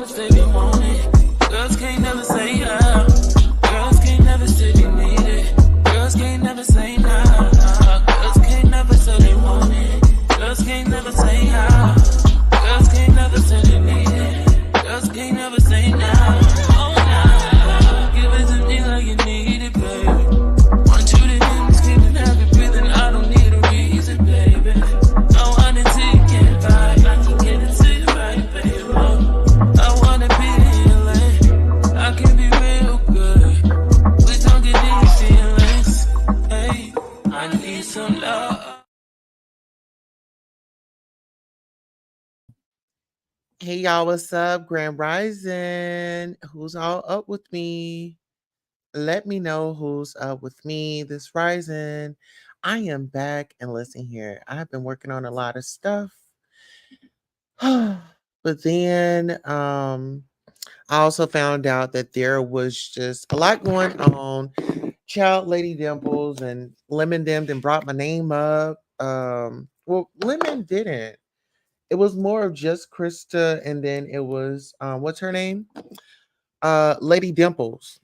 say they want it. Girls can't never say how. Girls can't never say they need it. Girls can't never say nah. Girls can't never say they want it. Girls can't never say how. Girls can't never say they need it. Girls can't never say nah. Oh nah. Give it to me like you need it, baby. Want you to hear me screaming, have it breathing. I don't need a reason, baby. I want it till you can't vibe. I can get it to you right, baby. I wanna be in LA. I can be real good. We don't get these feelings. Hey, I need some love. Hey y'all, what's up? Grand Rising. Who's all up with me? Let me know who's up with me this rising. I am back and listen here. I've been working on a lot of stuff. But then I also found out that there was just a lot going on. Child Lady Dimples and Lemon Dimmed and brought my name up. Well, Lemon didn't. It was more of just Krista, and then it was what's her name? Lady Dimples.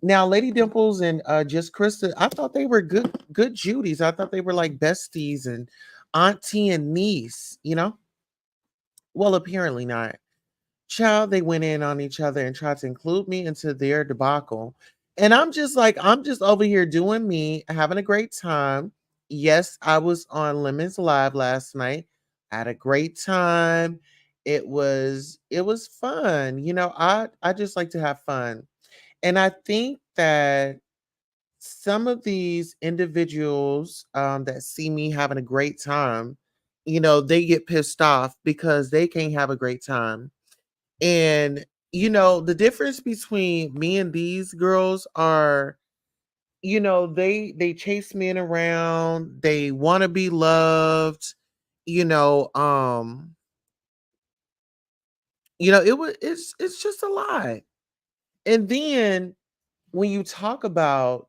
Now, Lady Dimples and just Krista, I thought they were good Judies. I thought they were like besties and auntie and niece, you know? Well, apparently not. Child, they went in on each other and tried to include me into their debacle. And I'm just like, I'm just over here doing me, having a great time. Yes, I was on Lemon's Live last night. I had a great time. It was fun. I just like to have fun. And I think that some of these individuals that see me having a great time, they get pissed off because they can't have a great time. And the difference between me and these girls are, they chase men around, they want to be loved, you know, um, it's just a lot. And then when you talk about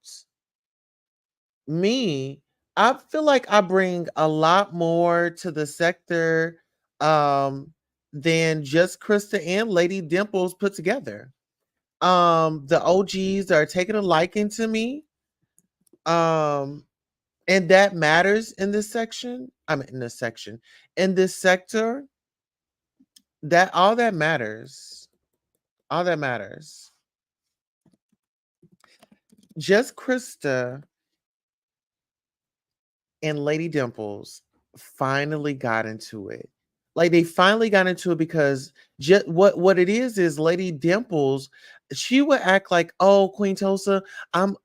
me, I feel like I bring a lot more to the sector um than just Krista and Lady Dimples put together. The OGs are taking a liking to me. Um and that matters in this section. I mean in this section. In this sector, that all that matters. All that matters. Just Krista and Lady Dimples finally got into it. Like they finally got into it because just what it is Lady Dimples, she would act like, "Oh, Queen Tulsa, I'm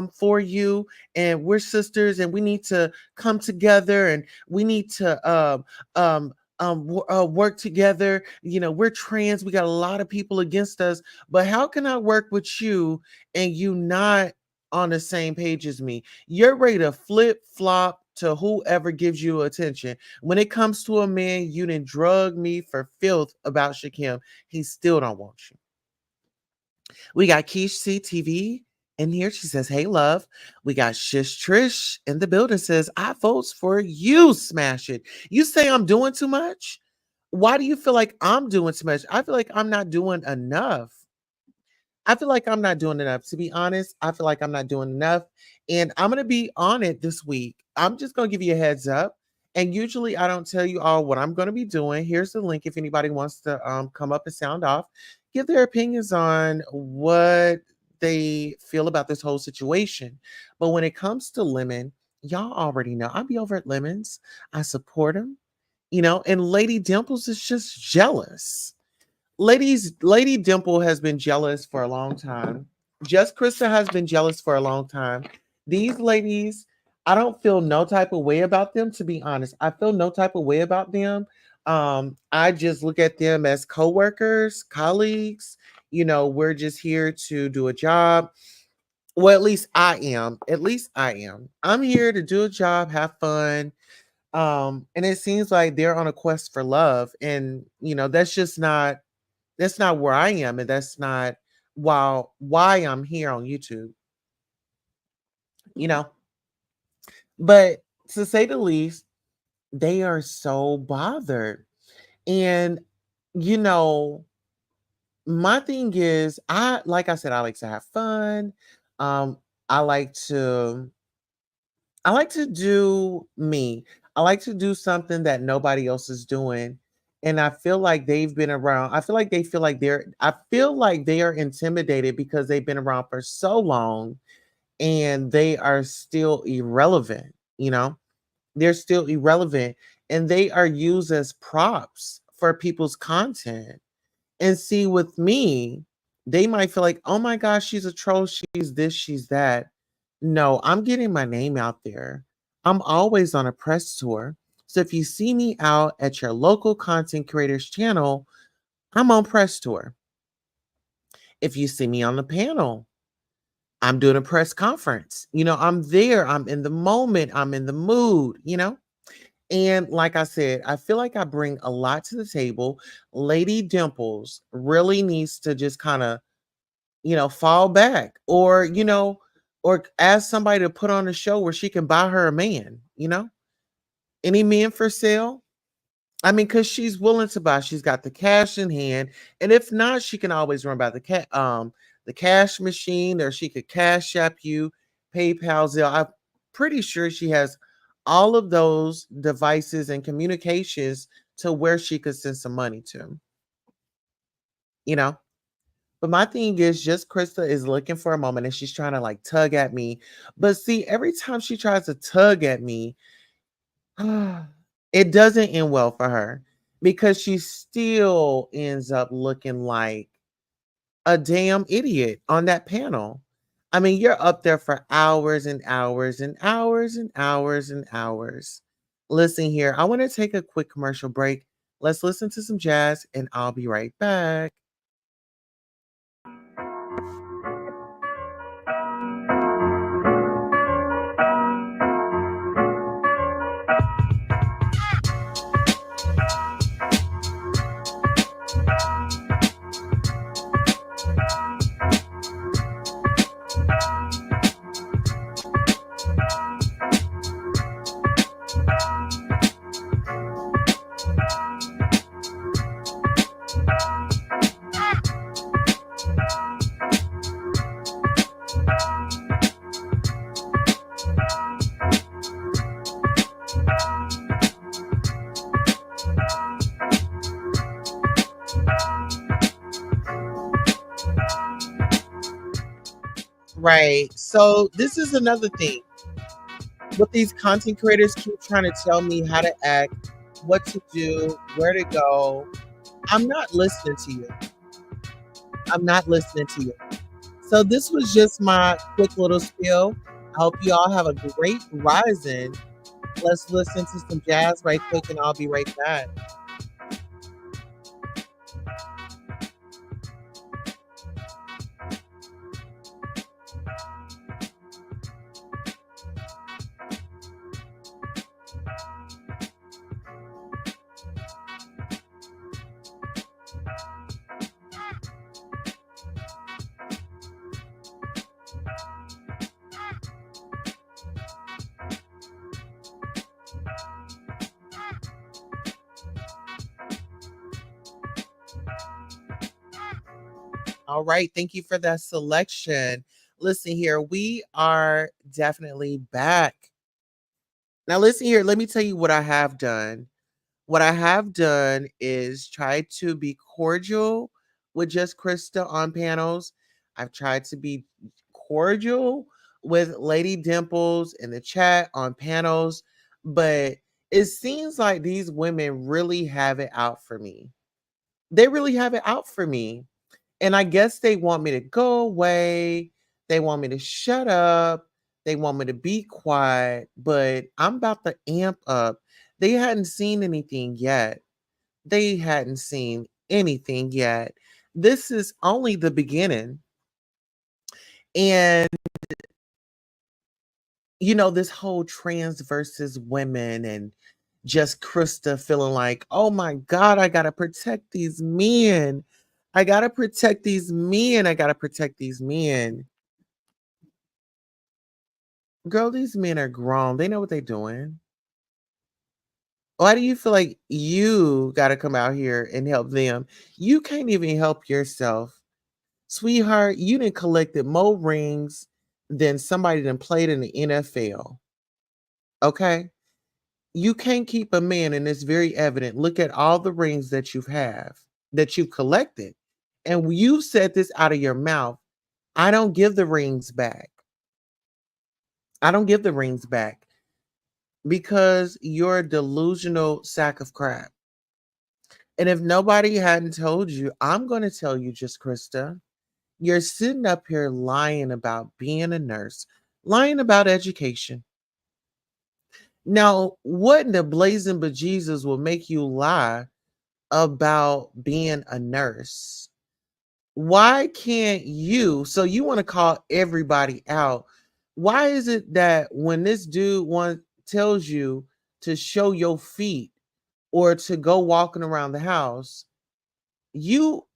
for you, and we're sisters, and we need to come together, and we need to work together. We're trans. We got a lot of people against us, but how can I work with you and you not on the same page as me? You're ready to flip flop to whoever gives you attention. When it comes to a man, you didn't drug me for filth about Shakim. He still don't want you. We got Keish CTV in here. She says, "Hey, love." We got Shish Trish in the building. Says, "I votes for you. Smash it." You say I'm doing too much. Why do you feel like I'm doing too much? I feel like I'm not doing enough. I feel like I'm not doing enough. To be honest, I feel like I'm not doing enough. And I'm going to be on it this week. I'm just going to give you a heads up. And usually I don't tell you all what I'm going to be doing. Here's the link if anybody wants to come up and sound off, give their opinions on what they feel about this whole situation. But when it comes to Lemon, y'all already know I'll be over at Lemons. I support him, and Lady Dimples is just jealous. Lady Dimple has been jealous for a long time. Just Krista has been jealous for a long time. These ladies, I don't feel no type of way about them, to be honest. I feel no type of way about them. I just look at them as co-workers, colleagues. We're just here to do a job. Well, at least I am. At least I am. I'm here to do a job, have fun. And it seems like they're on a quest for love. And that's not where I am, and that's not why I'm here on YouTube, you know. But to say the least, they are so bothered. And you know, My thing is, I like I said, I like to have fun. Um, I like to I like to do me. I like to do something that nobody else is doing. And I feel like they've been around. I feel like they feel like I feel like they are intimidated because they've been around for so long and they are still irrelevant, you know? They're still irrelevant and they are used as props for people's content. And see, with me, they might feel like, oh my gosh, she's a troll, she's this, she's that. No, I'm getting my name out there. I'm always on a press tour. So if you see me out at your local content creators channel, I'm on press tour. If you see me on the panel, I'm doing a press conference. I'm there, I'm in the moment, I'm in the mood, And like I said, I feel like I bring a lot to the table. Lady Dimples really needs to just kind of, fall back or ask somebody to put on a show where she can buy her a man. Any men for sale? I mean, because she's willing to buy, she's got the cash in hand. And if not, she can always run by the cash machine, or she could cash app you, PayPal, Zelle. I'm pretty sure she has all of those devices and communications to where she could send some money to, you know. But my thing is just Krista is looking for a moment and she's trying to like tug at me. But see, every time she tries to tug at me, it doesn't end well for her because she still ends up looking like a damn idiot on that panel. I mean, you're up there for hours and hours and hours and hours and hours. Listen here, I want to take a quick commercial break. Let's listen to some jazz and I'll be right back. Right. So this is another thing. What these content creators keep trying to tell me how to act, what to do, where to go. I'm not listening to you. I'm not listening to you. So this was just my quick little spiel. I hope you all have a great rising. Let's listen to some jazz right quick and I'll be right back. All right. Thank you for that selection. Listen here, we are definitely back. Now, listen here, let me tell you what I have done. What I have done is try to be cordial with just Krista on panels. I've tried to be cordial with Lady Dimples in the chat on panels, but it seems like these women really have it out for me. They really have it out for me. And I guess they want me to go away. They want me to shut up. They want me to be quiet, but I'm about to amp up. They hadn't seen anything yet. They hadn't seen anything yet. This is only the beginning. And, this whole trans versus women and just Krista feeling like, oh my God, I got to protect these men. I got to protect these men. I got to protect these men. Girl, these men are grown. They know what they're doing. Why do you feel like you got to come out here and help them? You can't even help yourself. Sweetheart, you done collected more rings than somebody done played in the NFL. Okay? You can't keep a man, and it's very evident. Look at all the rings that that you've collected. And you said this out of your mouth. I don't give the rings back. I don't give the rings back because you're a delusional sack of crap. And if nobody hadn't told you, I'm going to tell you just, Krista. You're sitting up here lying about being a nurse, lying about education. Now, what in the blazing bejesus will make you lie about being a nurse? Why can't you? So you want to call everybody out. Why is it that when this dude tells you to show your feet or to go walking around the house, you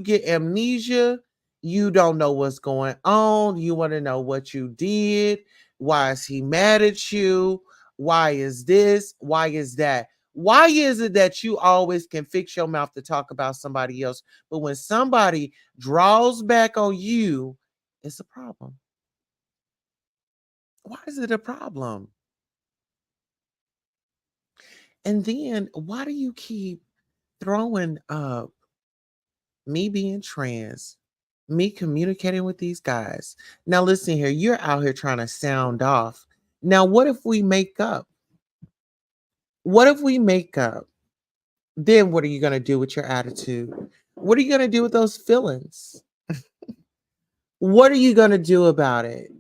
get amnesia, you don't know what's going on, you want to know what you did, why is he mad at you, why is this, why is that, why is it that you always can fix your mouth to talk about somebody else, but when somebody draws back on you, it's a problem? Why is it a problem? And then why do you keep throwing up me being trans, me communicating with these guys? Now, listen here, you're out here trying to sound off. Now, what if we make up? What if we make up? Then what are you going to do with your attitude? What are you going to do with those feelings? What are you going to do about it?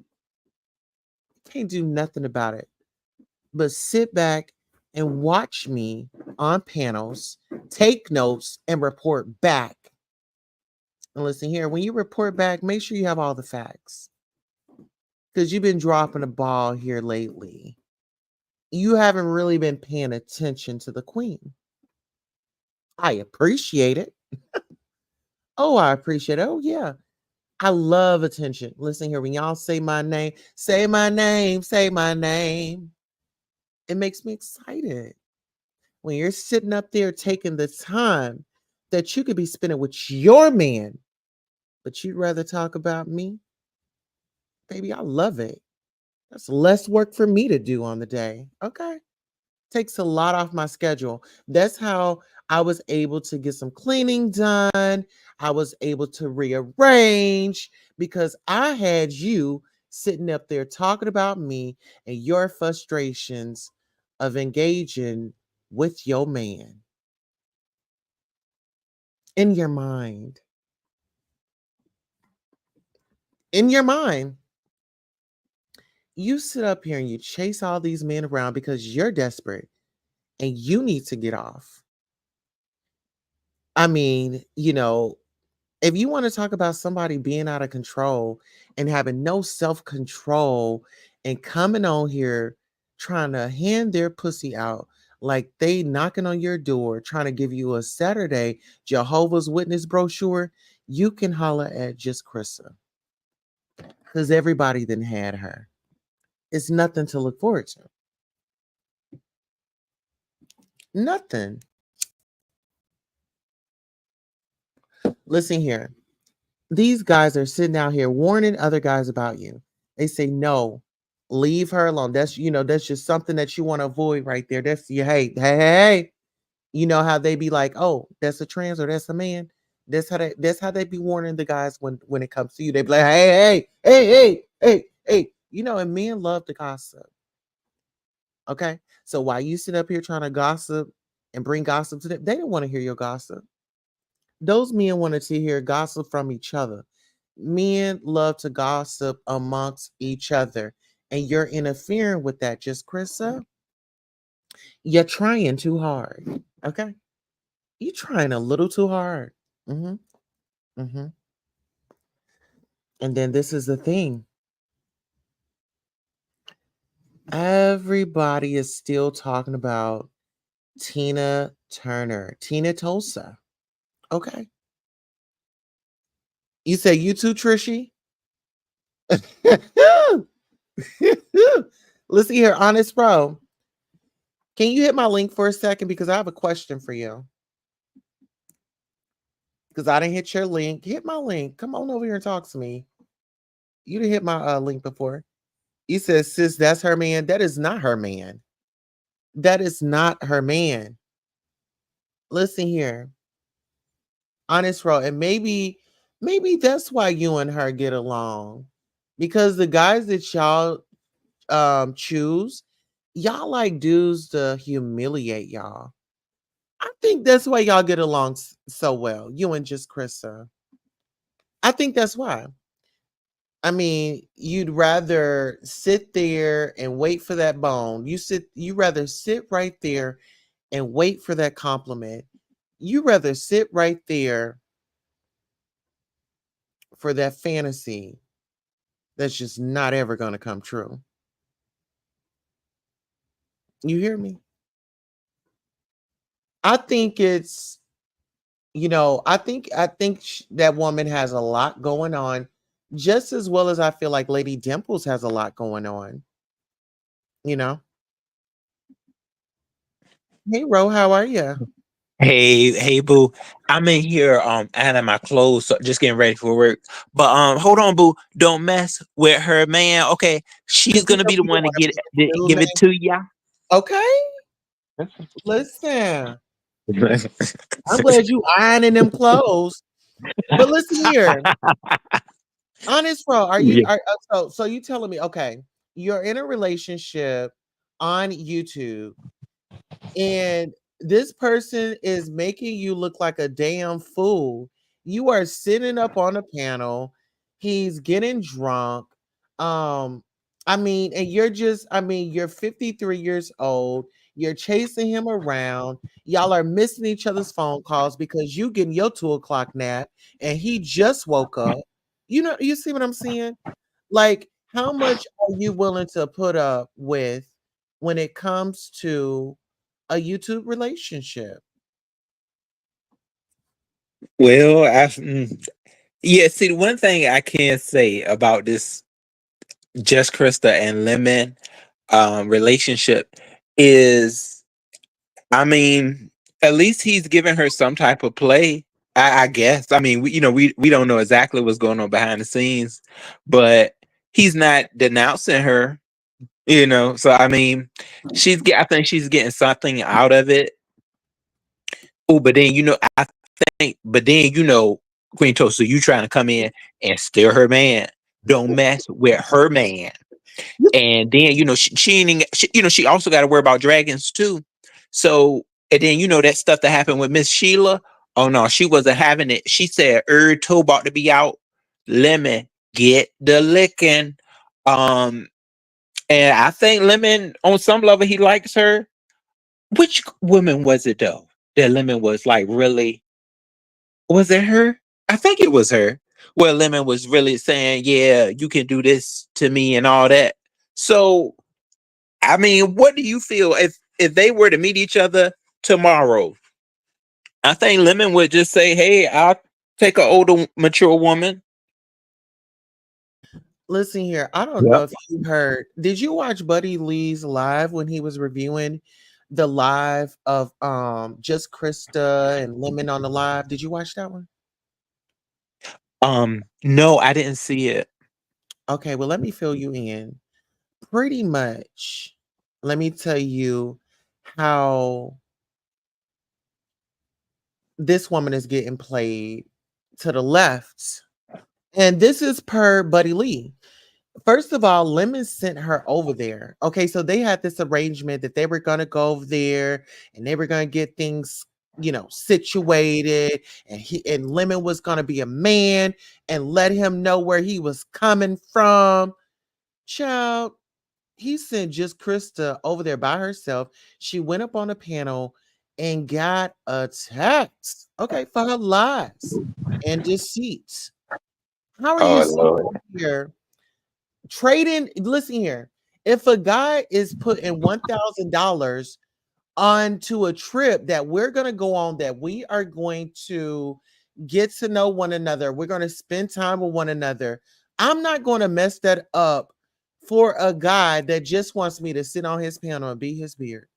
Can't do nothing about it but sit back and watch me on panels, take notes, and report back. And listen here, when you report back, make sure you have all the facts because you've been dropping the ball here lately. You haven't really been paying attention to the queen. I appreciate it. Oh, I appreciate it. Oh, yeah. I love attention. Listen here, when y'all say my name, say my name, say my name. It makes me excited. When you're sitting up there taking the time that you could be spending with your man, but you'd rather talk about me, baby, I love it. That's less work for me to do on the day. Okay. Takes a lot off my schedule. That's how I was able to get some cleaning done. I was able to rearrange because I had you sitting up there talking about me and your frustrations of engaging with your man in your mind. In your mind, you sit up here and you chase all these men around because you're desperate and you need to get off. I mean, if you want to talk about somebody being out of control and having no self control and coming on here trying to hand their pussy out like they knocking on your door, trying to give you a Saturday Jehovah's Witness brochure, you can holler at just Chrissa because everybody then had her. It's nothing to look forward to. Nothing. Listen here. These guys are sitting out here warning other guys about you. They say, no, leave her alone. That's just something that you want to avoid right there. That's your hey. You know how they be like, oh, that's a trans or that's a man. That's how they be warning the guys when it comes to you. They be like, hey. And men love to gossip. Okay. So while you sit up here trying to gossip and bring gossip to them, they don't want to hear your gossip. Those men wanted to hear gossip from each other. Men love to gossip amongst each other. And you're interfering with that, just Chrissa. You're trying too hard. Okay. You're trying a little too hard. hmm hmm And then this is the thing. Everybody is still talking about Tina Turner, Tina Tulsa. Okay. You say you too, Trishy? Listen here, honest bro. Can you hit my link for a second? Because I have a question for you. Because I didn't hit your link. Hit my link. Come on over here and talk to me. You didn't hit my link before. You said, sis, that's her man. That is not her man. That is not her man. Listen here. Honest roll. And maybe that's why you and her get along. Because the guys that y'all choose, y'all like dudes to humiliate y'all. I think that's why y'all get along so well. You and just Chrissa. I think that's why. I mean, you'd rather sit there and wait for that bone. You rather sit right there and wait for that compliment. You rather sit right there for that fantasy that's just not ever going to come true. You hear me? I think it's, that woman has a lot going on just as well as I feel like Lady Dimples has a lot going on, you know? Hey, Ro, how are you? Hey, hey, boo. I'm in here, adding my clothes, so just getting ready for work. But hold on, boo. Don't mess with her, man. Okay, she's You gonna know, be the we don't one to want to get be the to give it middleman. to ya. Okay, listen. I'm glad you ironing them clothes. But listen here, honest bro, are you Yeah. are so you telling me, okay, you're in a relationship on YouTube and this person is making you look like a damn fool. You are sitting up on a panel, he's getting drunk. Um, and you're 53 years old, you're chasing him around, y'all are missing each other's phone calls because you getting your 2 o'clock nap and he just woke up. You see what I'm saying? Like, how much are you willing to put up with when it comes to a YouTube relationship? Well, yeah. See, the one thing I can say about this Just Krista and Lemon relationship is, I mean, at least he's giving her some type of play. I guess. I mean, we don't know exactly what's going on behind the scenes, but he's not denouncing her. So I mean, I think she's getting something out of it. Oh, but then I think, but then Queen Toast, so you trying to come in and steal her man? Don't mess with her man. And then she ain't she also got to worry about dragons too. So and then that stuff that happened with Miss Sheila. Oh no, she wasn't having it. She said toe about to be out. Lemon, get the licking. Um, and I think Lemon, on some level, he likes her. Which woman was it though? That Lemon was like, really? Was it her? I think it was her. Where Lemon was really saying, "Yeah, you can do this to me" and all that. So I mean, what do you feel if they were to meet each other tomorrow? I think Lemon would just say, "Hey, I'll take an older, mature woman." Listen here, I don't know Yep. if you heard. Did you watch Buddy Lee's live when he was reviewing the live of just Krista and Lemon on the live? Did you watch that one? No, I didn't see it. Okay, well let me fill you in. Pretty much, let me tell you how this woman is getting played to the left. And this is per Buddy Lee. First of all, Lemon sent her over there. Okay, so they had this arrangement that they were gonna go over there and they were gonna get things, situated, and Lemon was gonna be a man and let him know where he was coming from. Child, he sent just Krista over there by herself. She went up on a panel and got attacked. Okay, for her lies and deceit. How are you Oh sitting Lord. over here trading? Listen here. If a guy is putting $1,000 onto a trip that we're going to go on, that we are going to get to know one another, we're going to spend time with one another, I'm not going to mess that up for a guy that just wants me to sit on his panel and be his beard.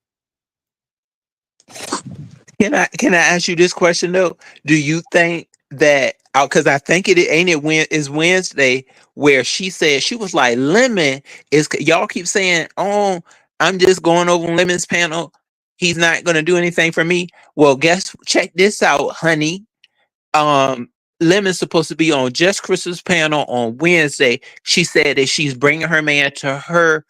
Can I ask you this question though? Do you think that because I think it ain't it when is Wednesday where she said she was like Lemon is y'all keep saying, oh, I'm just going over Lemon's panel. He's not gonna do anything for me. Well, guess check this out, honey. um Lemon's supposed to be on Just Chris's panel on Wednesday. She said that she's bringing her man to her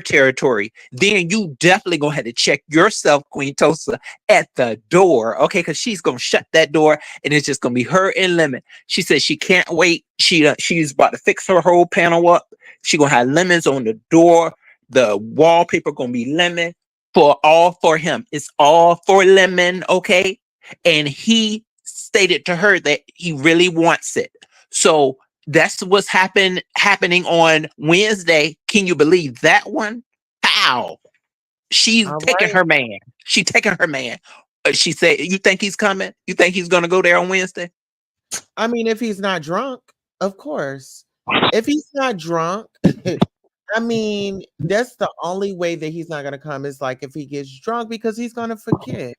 territory. Then you definitely gonna have to check yourself, Queen Tosa, at the door, okay? Because she's gonna shut that door, and it's just gonna be her and Lemon. She said she can't wait. She's about to fix her whole panel up. She gonna have lemons on the door. The wallpaper gonna be lemon for him. It's all for Lemon, okay? And he stated to her that he really wants it. So that's what's happening on Wednesday. Can you believe that one? How? She's All taking right. her man. She taking her man. She said, "You think he's coming? You think he's gonna go there on Wednesday?" I mean, if he's not drunk, of course. If he's not drunk, I mean, that's the only way that he's not gonna come is like if he gets drunk because he's gonna forget.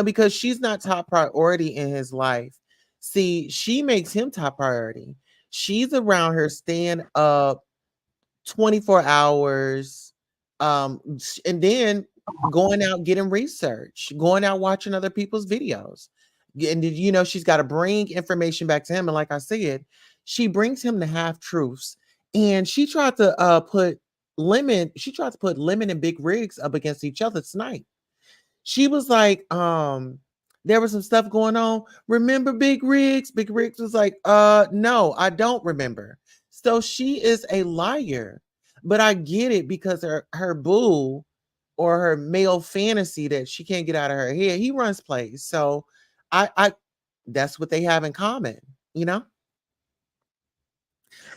Because she's not top priority in his life. See, she makes him top priority. She's around her staying up 24 hours, and then going out getting research, going out watching other people's videos. And she's got to bring information back to him. And like I said, she brings him the half truths. And she tried to put Lemon and Big Rigs up against each other tonight. She was like, there was some stuff going on. Remember Big Rigs? Big Rigs was like, no, I don't remember. So she is a liar. But I get it because her boo or her male fantasy that she can't get out of her head, he runs plays. So I that's what they have in common, you know?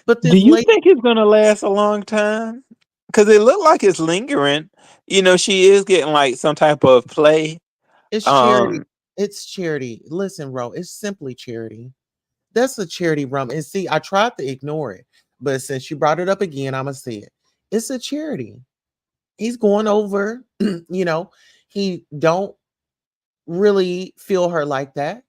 But Do this you lady, think it's gonna last a long time? Because it looked like it's lingering. She is getting like some type of play. it's charity. Um, It's charity. Listen, Ro, it's simply charity. That's a charity rum. And see, I tried to ignore it, but since you brought it up again, I'm gonna say it. It's a charity. He's going over, he don't really feel her like that.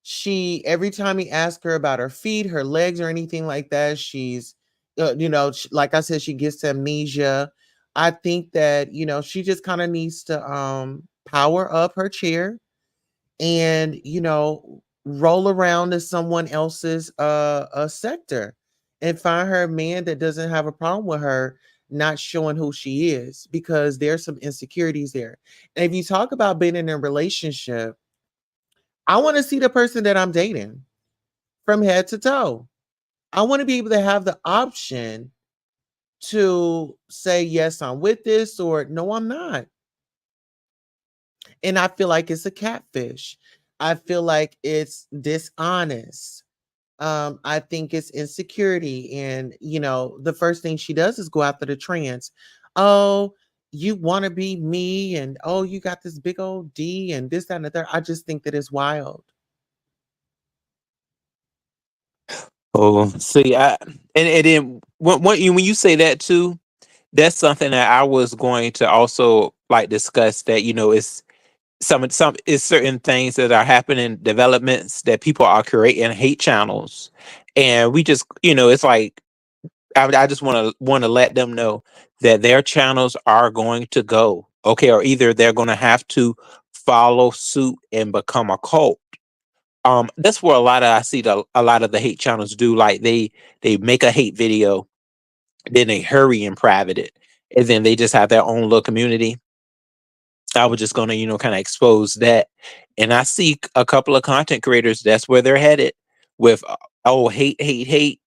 She every time he asks her about her feet, her legs, or anything like that, she's, like I said, she gets amnesia. I think that she just kind of needs to power up her chair and roll around to someone else's sector and find her a man that doesn't have a problem with her not showing who she is, because there's some insecurities there. And if you talk about being in a relationship, I want to see the person that I'm dating from head to toe. I want to be able to have the option to say yes, I'm with this, or no, I'm not. And I feel like it's a catfish. I feel like it's dishonest. I think it's insecurity. And, the first thing she does is go after the trans. Oh, you want to be me. And oh, you got this big old D and this, that, and the third. I just think that it's wild. oh, see, and then when you say that too, that's something that I was going to also like discuss. That it's some is certain things that are happening, developments that people are creating hate channels, and we just it's like I just want to let them know that their channels are going to go, okay, or either they're going to have to follow suit and become a cult. That's where I see a lot of the hate channels do. Like they make a hate video, then they hurry and private it, and then they just have their own little community. I was just gonna, kind of expose that. And I see a couple of content creators, that's where they're headed with, oh, hate, hate, hate.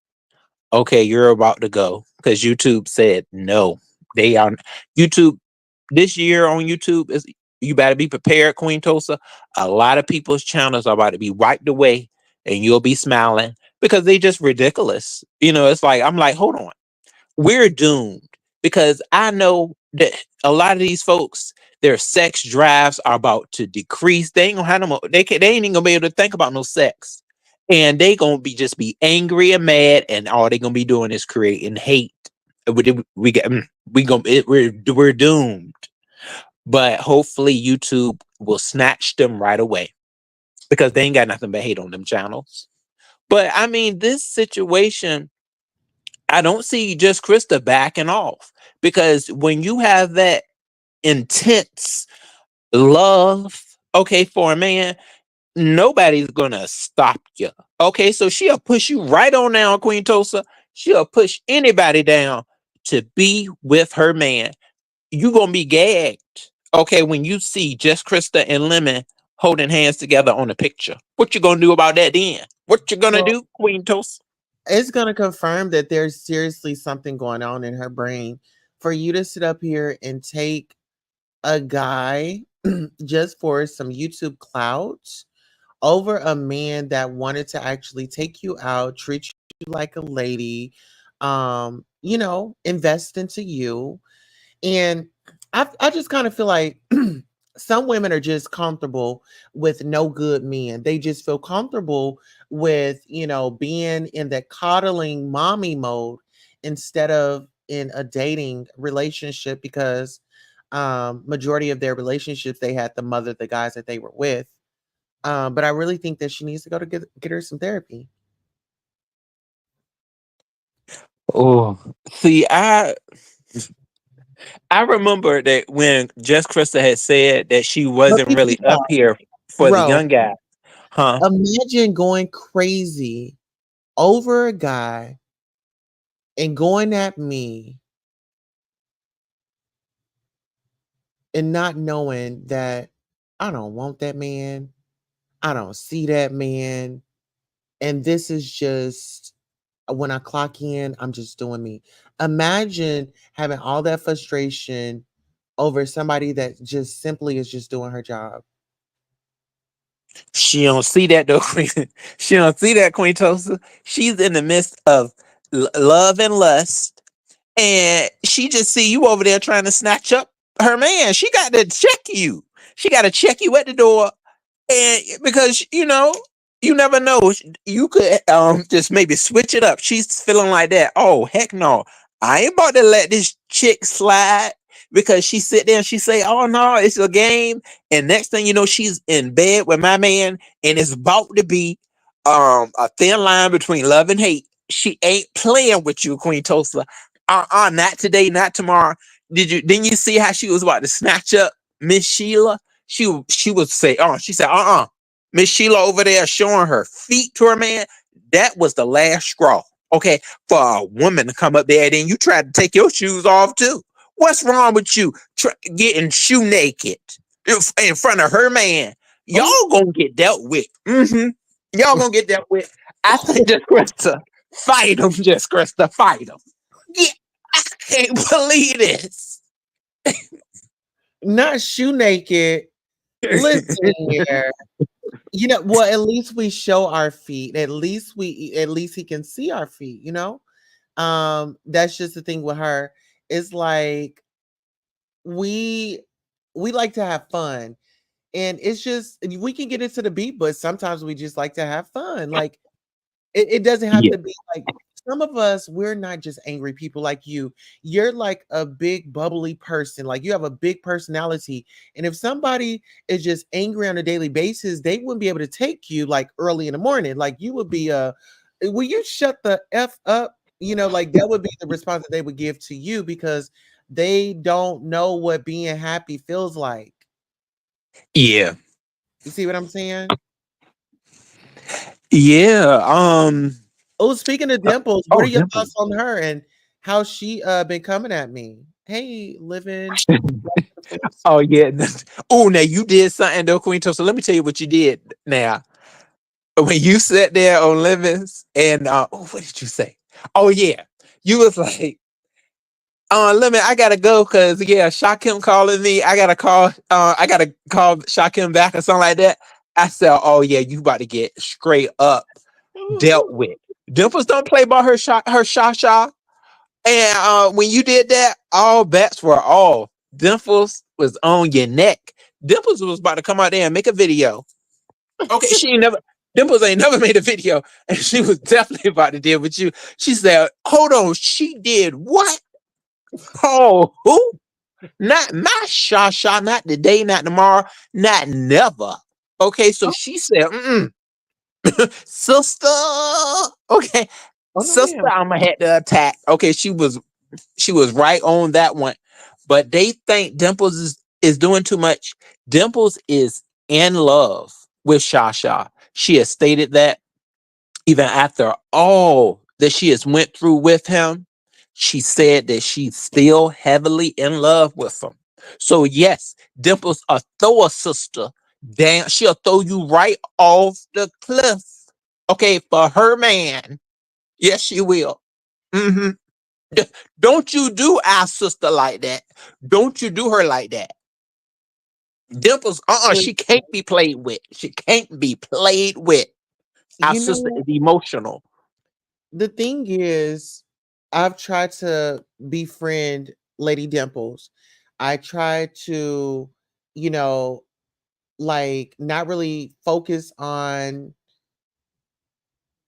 Okay, you're about to go because YouTube said no. They are YouTube this year on YouTube is you better be prepared, Queen Tosa. A lot of people's channels are about to be wiped away and you'll be smiling because they just ridiculous. It's like I'm like, hold on, we're doomed because I know that a lot of these folks, their sex drives are about to decrease. They ain't gonna have no more. They ain't even gonna be able to think about no sex, and they gonna be angry and mad, and all they gonna be doing is creating hate. We get we gonna we're doomed. but hopefully YouTube will snatch them right away because they ain't got nothing but hate on them channels. But I mean, this situation, I don't see just Krista backing off because when you have that intense love, okay, for a man, nobody's gonna stop you. Okay, so she'll push you right on down, Queen Tulsa. She'll push anybody down to be with her man. You gonna be gagged. Okay, when you see just Krista and Lemon holding hands together on a picture, what you gonna do about that then? What you gonna Well, do, Queen Tulsa? it's going to confirm that there's seriously something going on in her brain for you to sit up here and take a guy just for some YouTube clout over a man that wanted to actually take you out, treat you like a lady, invest into you. And I just kind of feel like some women are just comfortable with no good men. They just feel comfortable with, being in that coddling mommy mode instead of in a dating relationship because majority of their relationships they had the mother the guys that they were with. But I really think that she needs to go to get her some therapy. Oh, see, I remember that when Just Krista had said that she But wasn't really up here for the Ro, young guy, huh? imagine going crazy over a guy and going at me and not knowing that I don't want that man. I don't see that man. And this is just when I clock in, I'm just doing me. Imagine having all that frustration over somebody that just simply is just doing her job. She don't see that though, Queen. She don't see that, Queen Tulsa. She's in the midst of love and lust, and she just see you over there trying to snatch up her man. She got to check you. She got to check you at the door. And because you never know, you could just maybe switch it up. She's feeling like that. Oh heck no, I ain't about to let this chick slide because she sit there and she say, "Oh no, it's a game." And next thing you know, she's in bed with my man, and it's about to be a thin line between love and hate. She ain't playing with you, Queen Tulsa. Not today, not tomorrow. Didn't you see how she was about to snatch up Miss Sheila? She would say, oh, she said, Miss Sheila over there showing her feet to her man. That was the last straw. Okay, for a woman to come up there and then you tried to take your shoes off too. What's wrong with you getting shoe naked in front of her man? Y'all Oh, gonna get dealt with. Y'all gonna get dealt with. I think just Krista, fight him, just Krista, fight him. Yeah, I can't believe this. not shoe naked. Listen here. Well, at least we show our feet. At least he can see our feet. That's just the thing with her. It's like we we like to have fun. And it's just we can get into the beat, but sometimes we just like to have fun. Like it doesn't have Yeah. to be like some of us, we're not just angry people like you. You're like a big bubbly person. Like you have a big personality. And if somebody is just angry on a daily basis, they wouldn't be able to take you like early in the morning. Like you would be will you shut the F up? Like that would be the response that they would give to you because they don't know what being happy feels like. Yeah. You see what I'm saying? Yeah. Oh, speaking of Dimples, what Oh, are your Dimple. thoughts on her and how she been coming at me? Hey, living Dimples. Oh yeah. Oh, now you did something though, Queen Toe. So let me tell you what you did. Now, when you sat there on Livings and what did you say? Oh yeah, you was like, Lemon, I gotta go because yeah, Shakim calling me. I gotta call Shakim back or something like that. I said, oh yeah, you about to get straight up dealt with. Dimples don't play by her sha. And when you did that, all bets were off. Dimples was on your neck. Dimples was about to come out there and make a video. Okay, she ain't never. Dimples ain't never made a video, and she was definitely about to deal with you. She said, "Hold on, she did what? Oh, who? Not my Shasha, not today, not tomorrow, not never. Okay, so Oh, she said, sister. Okay, oh no, sister, ma'am. I'ma have to attack. Okay, she was right on that one. But they think Dimples is doing too much. Dimples is in love with Shasha. She has stated that even after all that she has went through with him, she said that she's still heavily in love with him. So yes, Dimples a throw a sister down. She'll throw you right off the cliff. Okay, for her man. Yes, she will. hmm Don't you do our sister like that. Don't you do her like that. Dimples, But she can't be played with. She can't be played with. Our you sister know, is emotional. the thing is, I've tried to befriend Lady Dimples. I try to, you know, like not really focus on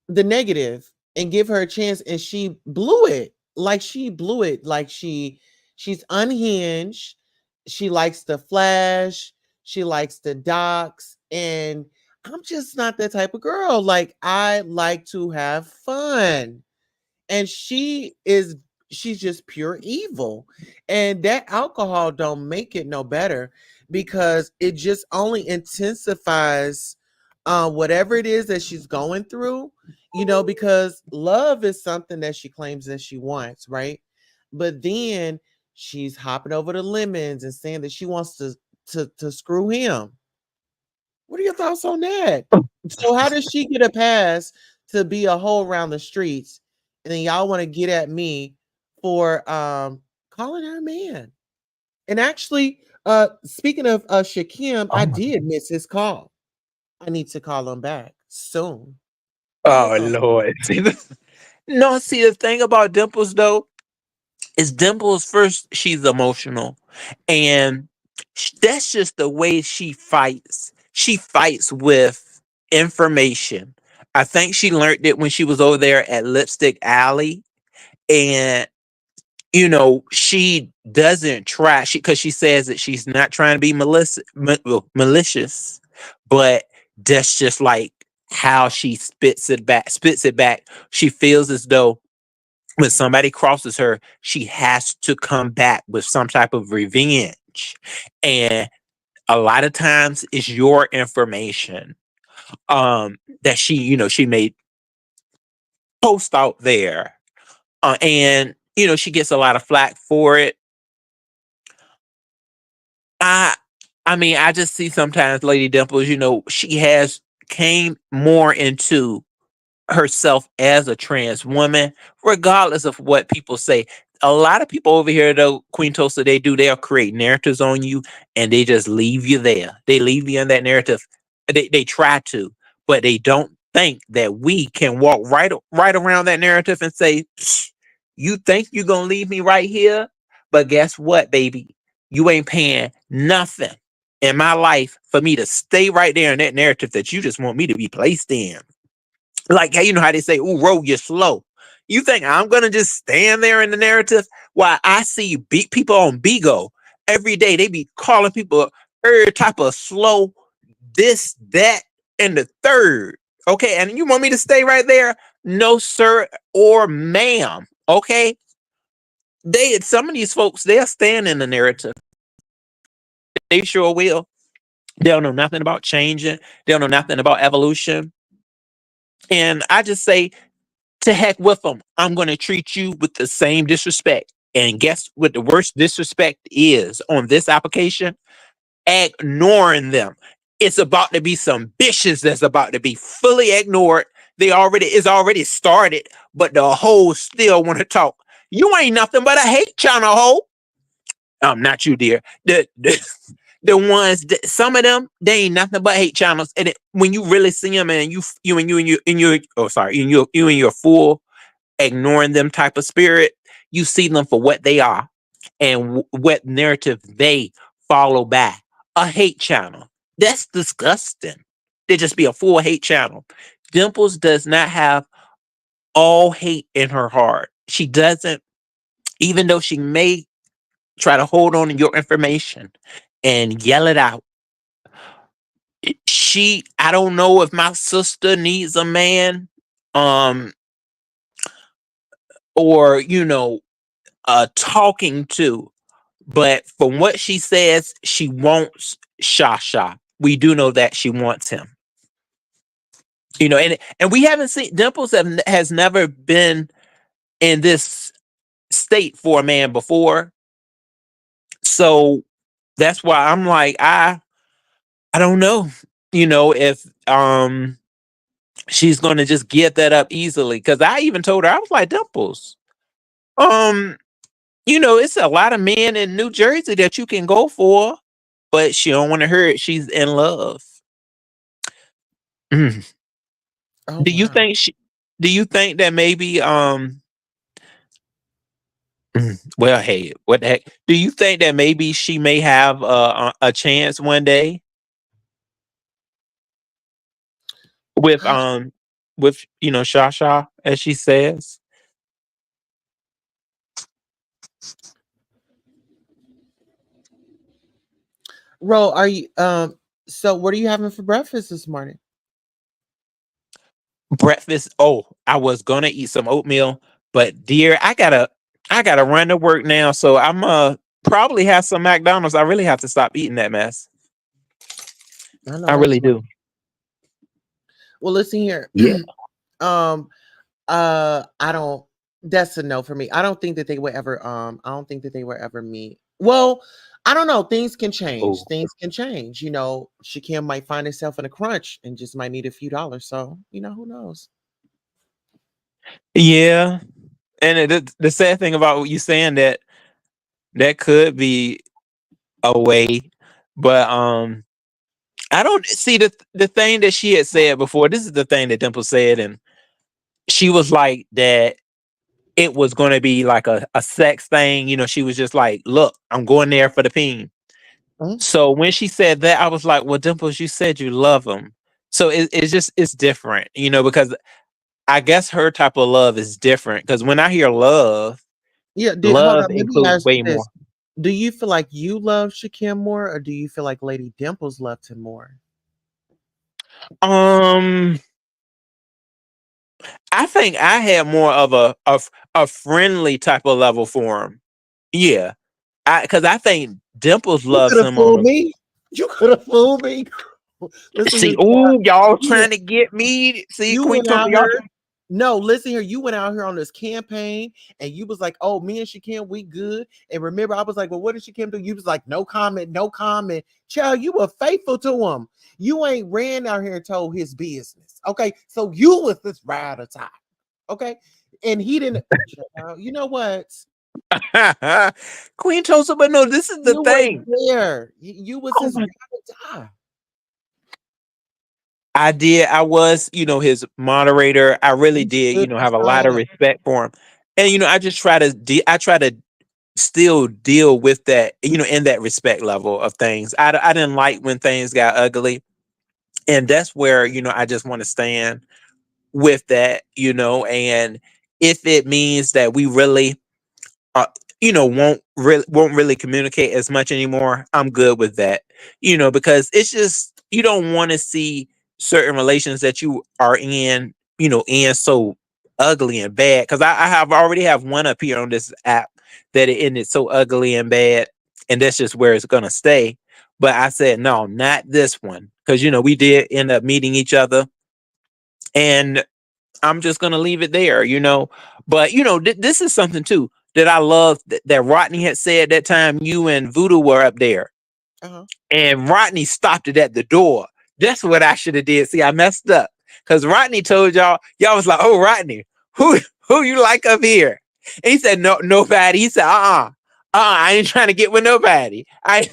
the negative and give her a chance, and she blew it. Like she blew it. Like she's unhinged. She likes to flash. She likes to dox, and I'm just not that type of girl. Like I like to have fun, and she's just pure evil, and that alcohol don't make it no better, because it just only intensifies whatever it is that she's going through, because love is something that she claims that she wants, right? But then she's hopping over the lemons and saying that she wants to screw him. What are your thoughts on that? So how does she get a pass to be a hoe around the streets, and then y'all want to get at me for calling her a man? And actually, speaking of Shakim, Oh I my. did miss his call. I need to call him back soon. What are your Oh thoughts? Lord. No, see the thing about Dimples though is Dimples first she's emotional, and that's just the way she fights. She fights with information. I think she learned it when she was over there at Lipstick Alley, and she doesn't try because she says that she's not trying to be malicious, but that's just like how she spits it back. She feels as though when somebody crosses her, she has to come back with some type of revenge. And a lot of times it's your information that she made post out there. And she gets a lot of flack for it. I I mean, I just see sometimes Lady Dimples, she has came more into herself as a trans woman, regardless of what people say. A lot of people over here, though, Queen Tulsa, they'll create narratives on you and they just leave you there. They leave you in that narrative. They try to, but they don't think that we can walk right around that narrative and say, "Psh, you think you're gonna leave me right here? But guess what, baby? You ain't paying nothing in my life for me to stay right there in that narrative that you just want me to be placed in." Like, hey, you know how they say, "Ooh, roll, you're slow." You think I'm gonna just stand there in the narrative while I see beat people on Bigo every day? They be calling people every type of slow, this, that, and the third. Okay, and you want me to stay right there? No, sir or ma'am. Okay, some of these folks they'll stand in the narrative. They sure will. They don't know nothing about changing. They don't know nothing about evolution. And I just say, to heck with them. I'm going to treat you with the same disrespect. And guess what the worst disrespect is on this application? Ignoring them. It's about to be some bitches that's about to be fully ignored. It's already started, but the hoes still want to talk. You ain't nothing but a hate channel hoe. Not you, dear. The ones that some of them they ain't nothing but hate channels. And when you really see them, and you and your full ignoring them type of spirit, you see them for what they are and what narrative they follow back. A hate channel. That's disgusting. They just be a full hate channel. Dimples does not have all hate in her heart. She doesn't, even though she may try to hold on to your information and yell it out. I don't know if my sister needs a man, um, or talking to, but from what she says, she wants Shasha. We do know that she wants him. And we haven't seen Dimples has never been in this state for a man before. So that's why I'm like, I don't know, if she's gonna just give that up easily. Cause I even told her, I was like, Dimples, um, it's a lot of men in New Jersey that you can go for, but she don't want to hear it. She's in love. Mm. Oh Do you wow. think she do you think that maybe well, hey, what the heck? Do you think that maybe she may have a chance one day with Uh, Shasha, as she says? Ro, are you so what are you having for breakfast this morning? Breakfast. Oh, I was gonna eat some oatmeal, but dear, I gotta run to work now, so I'm probably have some McDonald's. I really have to stop eating that mess. I know I that's really right. do. Well, listen here. Yeah. um I don't that's a no for me. I don't think that they would ever I don't think that they would ever meet. Well, I don't know. Things can change. Oh. Things can change. Shakim might find herself in a crunch and just might need a few dollars. So, who knows? Yeah. And the sad thing about what you saying that could be a way, but I don't see the thing that she had said before. This is the thing that Dimple said, and she was like that it was going to be like a sex thing. She was just like, look, I'm going there for the peen. Mhm. So when she said that, I was like, well, Dimples, you said you love him. So it's different, because I guess her type of love is different. Because when I hear love, Yeah, hold love on. Let me includes ask way you this. more. Do you feel like you love Shakim more, or do you feel like Lady Dimples loved him more? Um, I think I had more of a friendly type of level for him. Yeah, because I think Dimples You could loves have him on fooled a. me. You could have fooled me. Listen here. See, ooh, y'all You went, trying to get me. See, you Queen went Tulsa, out y'all. here. No, listen here. You went out here on this campaign and you was like, oh, me and Shakim, we good. And remember, I was like, well, what did Shakim do? You was like, no comment, no comment. Child, you were faithful to him. You ain't ran out here and told his business. Okay. So you was this ride or tie. Okay. And he didn't. Child, you know what? Queen Tulsa, but no, this is the You was thing. there. You was Oh his my! ride or die. I did. I was, his moderator. I really You did, stood have a lot beside of him. respect for him. And I just I try to still deal with that, in that respect level of things. I didn't like when things got ugly, and that's where I just want to stand with that, and if it means that we really uh, won't really communicate as much anymore, I'm good with that. Because it's just you don't want to see certain relations that you are in so ugly and bad. Because I have already have one up here on this app that it ended so ugly and bad, and that's just where it's gonna stay. But I said no, not this one, because we did end up meeting each other, and I'm just gonna leave it there. But this is something too that I love that Rodney had said that time you and Voodoo were up there, Uh-huh. and Rodney stopped it at the door. That's what I should have did. See, I messed up because Rodney told y'all was like, "Oh, Rodney, who you like up here?" And he said, "No, nobody." He said, I ain't trying to get with nobody. I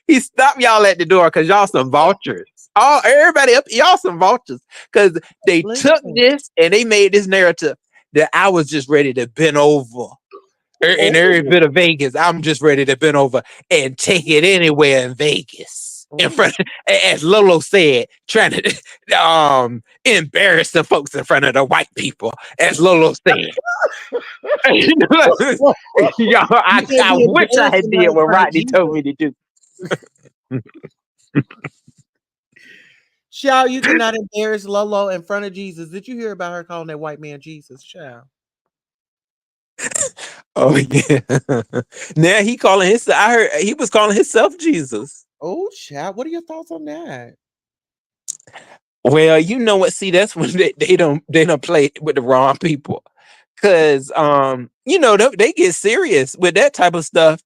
he stopped y'all at the door because y'all some vultures. All everybody up, y'all some vultures because they took Listen. this and they made this narrative that I was just ready to bend over in every Oh, bit of Vegas. I'm just ready to bend over and take it anywhere in Vegas. in Oh, front of, as Lolo said, trying to embarrass the folks in front of the white people, as Lolo said. Y'all, you can't I be wish I had embarrassing her did in what front of Rodney told Jesus. me to do. Child, you cannot embarrass Lolo in front of Jesus. Did you hear about her calling that white man Jesus? Child. Oh yeah. Now he calling his. I heard he was calling himself Jesus. Oh, child. What are your thoughts on that? Well, you know what? See, that's when they don't play with the wrong people, cause they get serious with that type of stuff.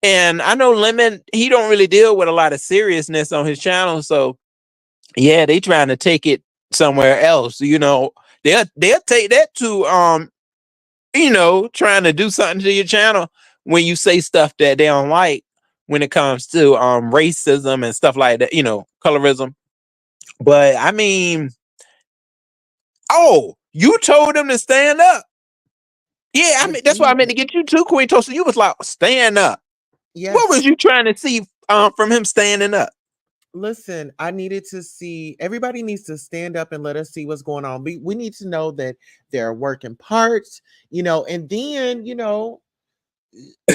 And I know Lemon, he don't really deal with a lot of seriousness on his channel, so yeah, they trying to take it somewhere else. They'll take that to trying to do something to your channel when you say stuff that they don't like when it comes to racism and stuff like that, colorism. But I mean, oh, you told them to stand up. Yeah, I I mean that's why I meant did. to get you too, Queen Toast. You was like, stand up. What was Yes. you trying to see from him standing up? Listen, I needed to see, everybody needs to stand up and let us see what's going on. We need to know that there are working parts, and then,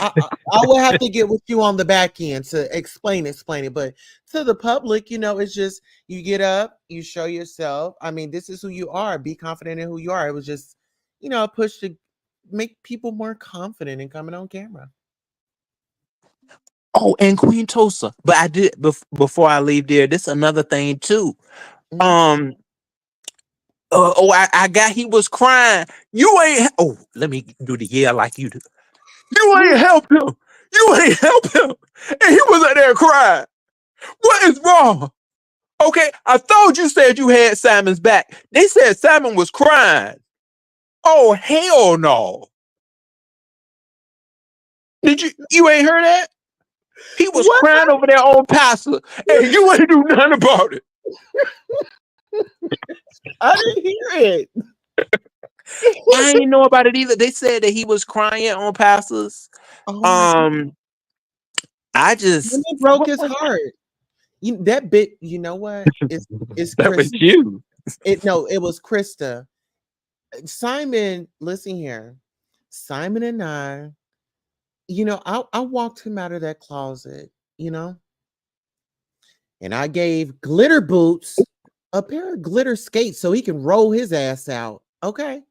I will have to get with you on the back end to explain it. But to the public, it's just you get up, you show yourself. I mean, this is who you are. Be confident in who you are. It was just, a push to make people more confident in coming on camera. Oh, and Queen Tosa. But I did before I leave there. This another thing too. Mhm. Um. I got. He was crying. You ain't. Oh, let me do the yeah like you do. You ain't help him. You ain't help him. And he was out there crying. What is wrong? Okay, I thought you said you had Simon's back. They said Simon was crying. Oh hell no! Did you ain't heard that? He was What? crying over their own pastor, and you ain't do nothing about it. I didn't hear it. I didn't know about it either. They said that he was crying on pastors. Oh my God. Um, I When just it broke what his was heart. That bit, you know what? It's that was Chris. you? It was Krista. Simon, listen here. Simon and I walked him out of that closet, you know, and I gave glitter boots a pair of glitter skates so he can roll his ass out. Okay.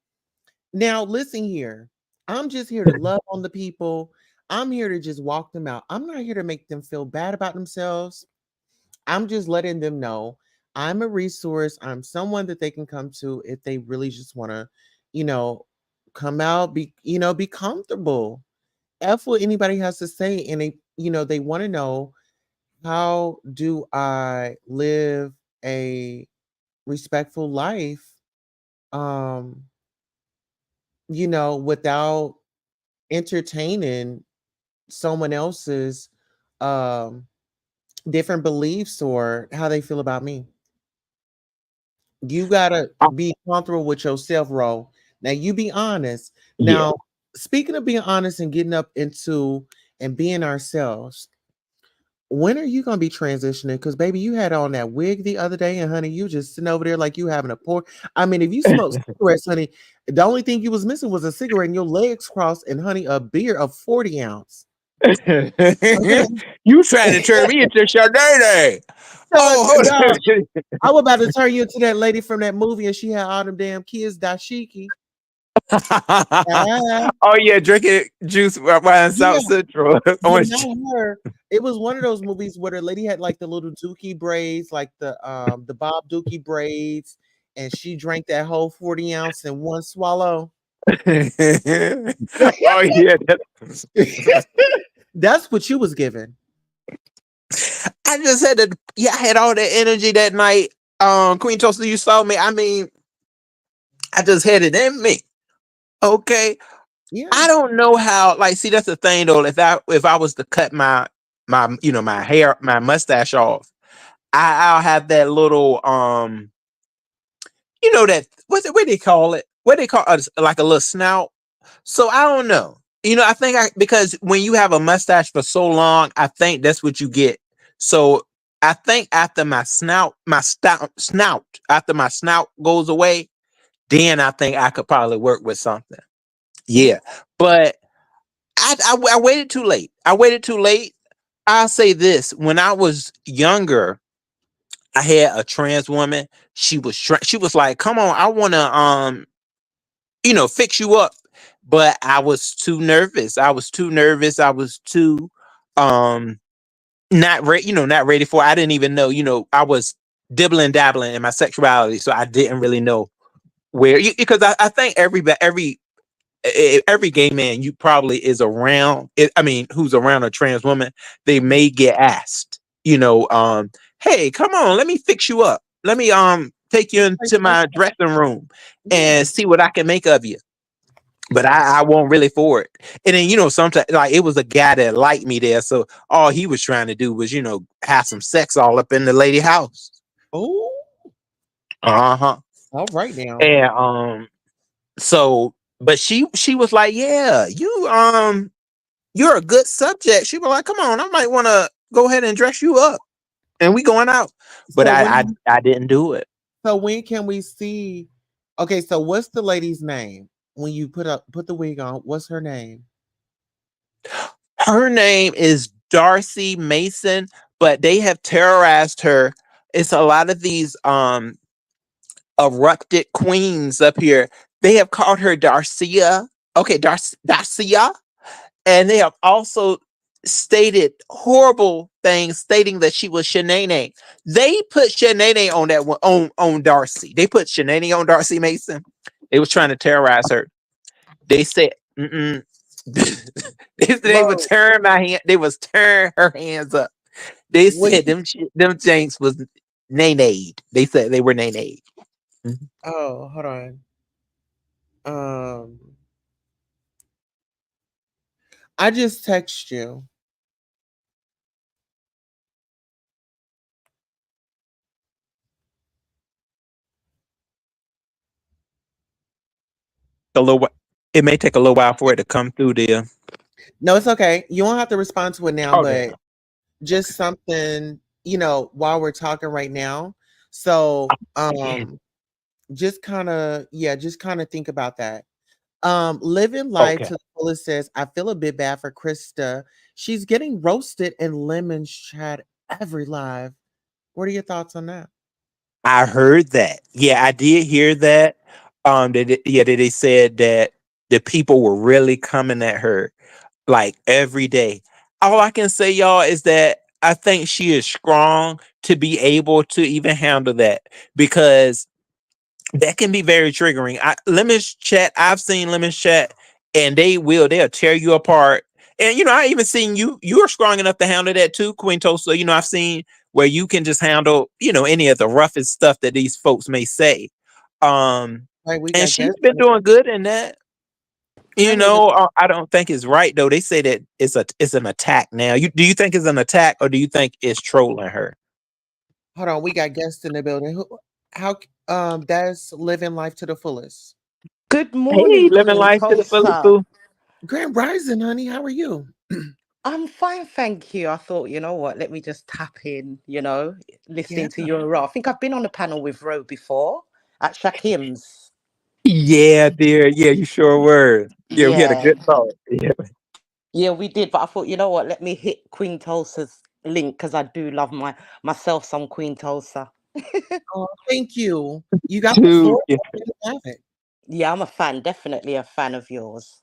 Now, listen here. I'm just here to love on the people. I'm here to just walk them out. I'm not here to make them feel bad about themselves. I'm just letting them know I'm a resource. I'm someone that they can come to if they really just want to, you know, come out, be comfortable. F what anybody has to say. And they want to know, how do I live a respectful life? Um, without entertaining someone else's um different beliefs or how they feel about me. You gotta Uh, be comfortable with yourself, Ro. Now you be honest. yeah. Now, speaking of being honest and getting up into and being ourselves, when are you gonna be transitioning? Because baby, you had on that wig the other day, and honey, you just sitting over there like you having a pour. I mean, if you smoke cigarettes, honey, the only thing you was missing was a cigarette and your legs crossed, and honey, a beer of 40 ounce. Okay. You trying to turn me into Sharday? So, Oh, dog, I was about to turn you into that lady from that movie, and she had all them damn kids, dashiki. Ah, oh yeah, drinking juice while in yeah, South Central. but Orange. not her. It was one of those movies where the lady had like the little dookie braids, like the Bob Dookie braids, and she drank that whole 40 ounce in one swallow. oh yeah, That's what you was given. I just had to. Yeah, I had all that energy that night. Queen Toaster, you saw me. I mean, I just had it in me. Okay, Yeah, I don't know how. Like, see, that's the thing though. If I was to cut my hair, my mustache off, I'll have that little that what's it? What they call it? What they call like a little snout. So I don't know. I think because when you have a mustache for so long, I think that's what you get. So I think after after my snout goes away, then I think I could probably work with something. Yeah, but I waited too late. I waited too late. I'll say this: when I was younger, I had a trans woman. She was like, "Come on, I want to fix you up," but I was too nervous. I was too nervous. I was too um not ready for it. I didn't even know, I was dibbling dabbling in my sexuality, so I didn't really know where because I think every gay man you probably is around it, I mean, who's around a trans woman, they may get asked, hey, come on, let me fix you up. Let me take you Like, into like, my dressing room yeah. and see what I can make of you. But I won't really for it. And then, sometimes like it was a guy that liked me there. So all he was trying to do was, have some sex all up in the lady house. Oh, Uh-huh. all right now. And so but she was like, yeah, you're a good subject. She was like, come on, I might want to go ahead and dress you up. And we going out. But So when I didn't do it. so when can we see? Okay, so what's the lady's name when you put the wig on? What's her name? Her name is Darcy Mason, but they have terrorized her. It's a lot of these erupted queens up here. They have called her Darcia. Okay, Darcia. And they have also stated horrible things, stating that she was Shanae. They put Shanae on that one on Darcy. They put Shanae on Darcy Mason. They was trying to terrorize her. They said, mm-mm. They would Bro, turn my hand. They was turn her hands up. They when said you, them James was nay. They said they were nay. oh, hold on. Um, I just text you. A little. It may take a little while for it to come through there. No, it's okay. You won't have to respond to it now, Okay. but just something, while we're talking right now. So, Yeah. just kind of think about that. Living life Okay. to the fullest says, I feel a bit bad for Krista. She's getting roasted in Lemon's chat every live. What are your thoughts on that? I heard that. Yeah, I did hear that. That they said that the people were really coming at her like every day. All I can say, y'all, is that I think she is strong to be able to even handle that because that can be very triggering. Lemons chat, I've seen lemons chat, and they'll tear you apart. And I even seen you are strong enough to handle that too, Queen Tosa. I've seen where you can just handle, any of the roughest stuff that these folks may say. Right, we And got she's guests. been doing good in that. I know that. I don't think it's right though. They say that it's an attack now. Do you think it's an attack or do you think it's trolling her? Hold on, we got guests in the building. That's living life to the fullest. Good Hey, morning, living Queen life to the fullest, Tulsa. boo. Grand Rising, honey. How are you? I'm fine, thank you. I thought, you know what, let me just tap in, Yeah. listening to you and Ro. I think I've been on a panel with Ro before at Shakim's. Yeah, dear. Yeah, you sure were. Yeah, we had a Yeah, good talk. Yeah. yeah, we did. But I thought, you know what, let me hit Queen Tulsa's link because I do love myself some Queen Tulsa. Oh, thank you. You got the Too. floor. Yeah, Let me have it. Yeah, I'm a fan, definitely a fan of yours.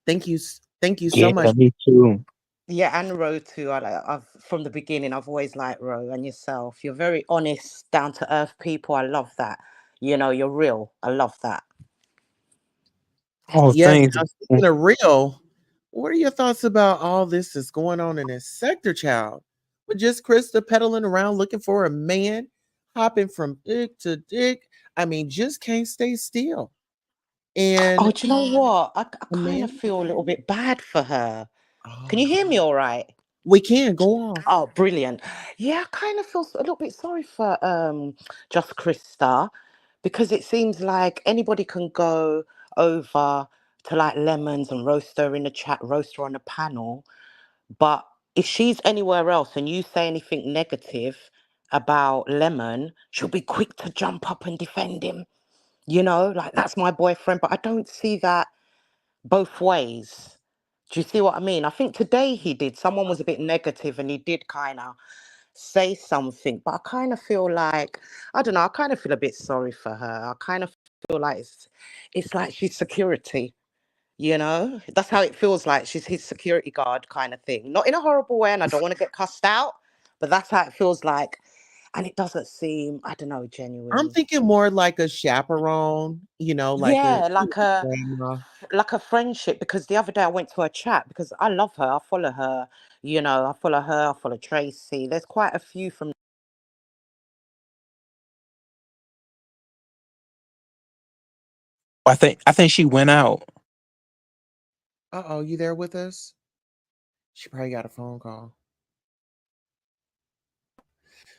Thank you so yeah, much. me too. Yeah, and Ro too. I've from the beginning. I've always liked Ro and yourself. You're very honest, down to earth people. I love that. You're real. I love that. Oh, Yes. things. Now, speaking of real, what are your thoughts about all this that's going on in this sector, child? With just Krista pedaling around looking for a man, hopping from dick to dick. I mean, just can't stay still. Oh, And do you know what? I the kind of man, feel a little bit bad for her. Can you oh, hear me all right? we can go off. Oh, brilliant. Yeah, I kind of feel a little bit sorry for just Krista because it seems like anybody can go over to like Lemons and roast her in the chat, roast her on the panel. But if she's anywhere else and you say anything negative about Lemon, she'll be quick to jump up and defend him. Like that's my boyfriend. But I don't see that both ways. Do you see what I mean? I think today he did. Someone was a bit negative and he did kind of say something, but I kind of feel like, I don't know, I kind of feel a bit sorry for her. I kind of feel like it's like she's security. That's how it feels like. She's his security guard kind of thing. Not in a horrible way, and I don't want to get cussed out, but that's how it feels like. And it doesn't seem, I don't know, I'm genuine. thinking more like a chaperone, like a Yeah, grandma. like a friendship, because the other day I went to her chat because I love her. I follow her, I follow Tracy. There's quite a few from. I think she went out. Uh-oh, you there with us? She probably got a phone call.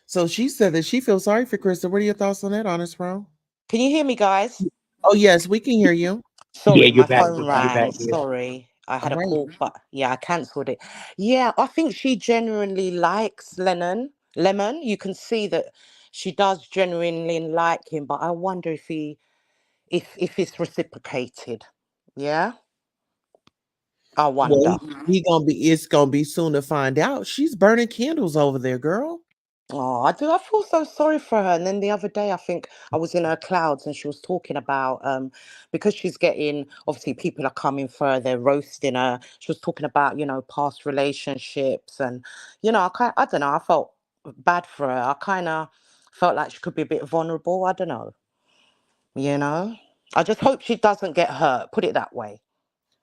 So she said that she feels sorry for Krista. What are your thoughts on that, Honest Bro? Can you hear me, guys? Oh, yes, we can hear you. Yeah, Sorry, you're my back. phone You're back. rang. Yeah. Sorry. I All had a right. call, but yeah, I cancelled it. Yeah, I think she genuinely likes Lemon. You can see that she does genuinely like him, but I wonder if it's reciprocated. Yeah? I Well, wonder. it's gonna be soon to find out. She's burning candles over there, girl. Oh, I do. I feel so sorry for her. And then the other day, I think I was in her clouds and she was talking about because she's getting, obviously people are coming for her, they're roasting her. She was talking about, past relationships, and I don't know, I felt bad for her. I kind of felt like she could be a bit vulnerable. I don't know, you know. I just hope she doesn't get hurt. Put it that way,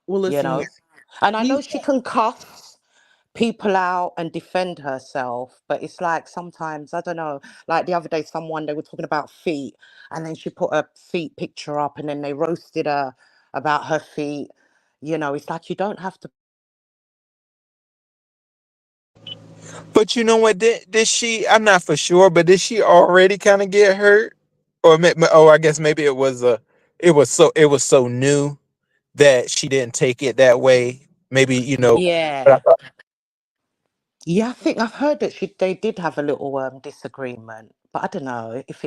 Well, you listen know. here. And I He know she can cuss people out and defend herself, but it's like sometimes, I don't know, like the other day someone, they were talking about feet, and then she put a feet picture up and then they roasted her about her feet. It's like you don't have to. But you know what? Did she? I'm not for sure, but did she already kind of get hurt? Or oh, I guess maybe it was so new that she didn't take it that way. Maybe But I Yeah, thought, yeah, I think I've heard that they did have a little disagreement, but I don't know if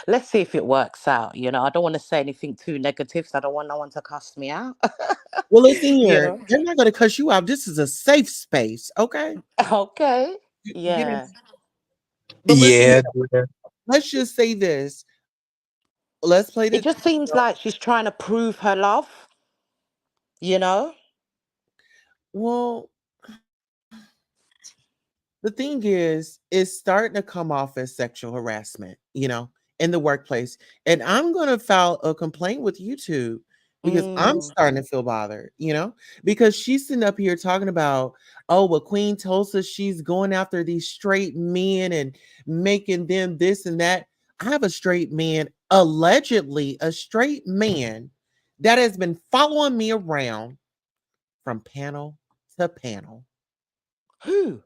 let's see if it works out. I don't want to say anything too negative, so I don't want no one to cuss me out. well, listen you here. know They're not gonna cuss you out. This is a safe space, okay? okay. You get it? Yeah, But listen here. yeah, yeah. Let's just say this. Let's play it the just seems like she's trying to prove her love, you know? well, the thing is, it's starting to come off as sexual harassment, in the workplace. And I'm going to file a complaint with YouTube because I'm Mm, starting to feel bothered, because she's sitting up here talking about, oh, well, Queen Tulsa, she's going after these straight men and making them this and that. I have a straight man, allegedly a straight man, that has been following me around from panel to panel. who?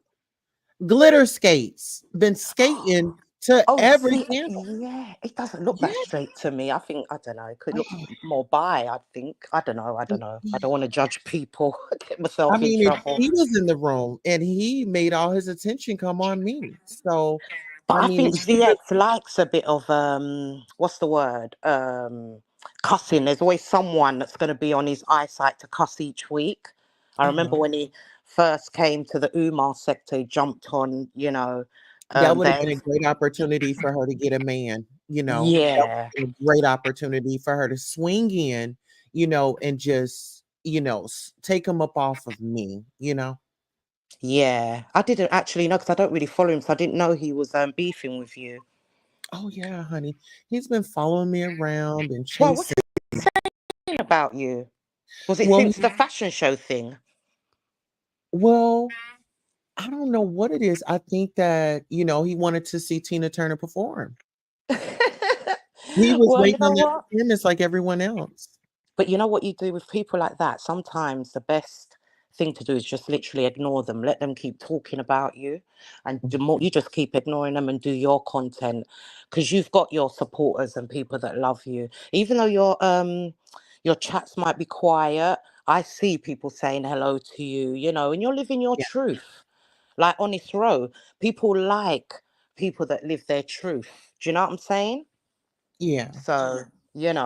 Glitter skates, been skating to Oh, every see, panel. yeah, it doesn't look that Yeah. straight to me. I think, I don't know, it could look Oh, more bi, I think. I don't know, I don't know. I don't want to judge people, get I myself in mean, if trouble. he was in the room and he made all his attention come on me. So, But I I mean, think if she was, ZX likes a bit of what's the word? Cussing. There's always someone that's going to be on his eyesight to cuss each week. I remember uh-huh, when he first came to the Umar sector, he jumped on, that would have there. been a great opportunity for her to get a man, that Yeah, would have been a great opportunity for her to swing in, and just, take him up off of me. yeah. I didn't actually know because I don't really follow him, so I didn't know he was beefing with you. Oh, yeah, honey. He's been following me around and Well, what's chasing. he saying about you? Was it Well, since the fashion show thing? well, I don't know what it is. I think that, he wanted to see Tina Turner perform. He was Well, you waiting know on that what? performance like everyone else. But you know what you do with people like that? Sometimes the best thing to do is just literally ignore them. Let them keep talking about you. And the more you just keep ignoring them and do your content, because you've got your supporters and people that love you. Even though your chats might be quiet, I see people saying hello to you, and you're living your Yeah. truth. Like honest row, people like people that live their truth. Do you know what I'm saying? Yeah. So,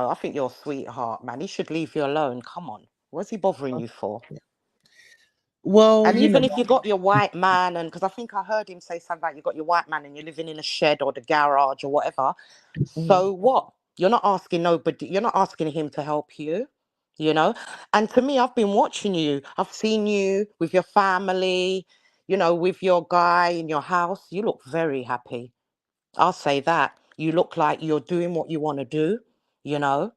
I think you're a sweetheart, man. He should leave you alone. Come on. What's he bothering Oh, you for? yeah. Well, And even if you got your white man, and because I think I heard him say something like you got your white man and you're living in a shed or the garage or whatever, mhm. so what? You're not asking nobody, you're not asking him to help you, you know? And to me, I've been watching you, I've seen you with your family, with your guy in your house. You look very happy. I'll say that. You look like you're doing what you want to do, you know?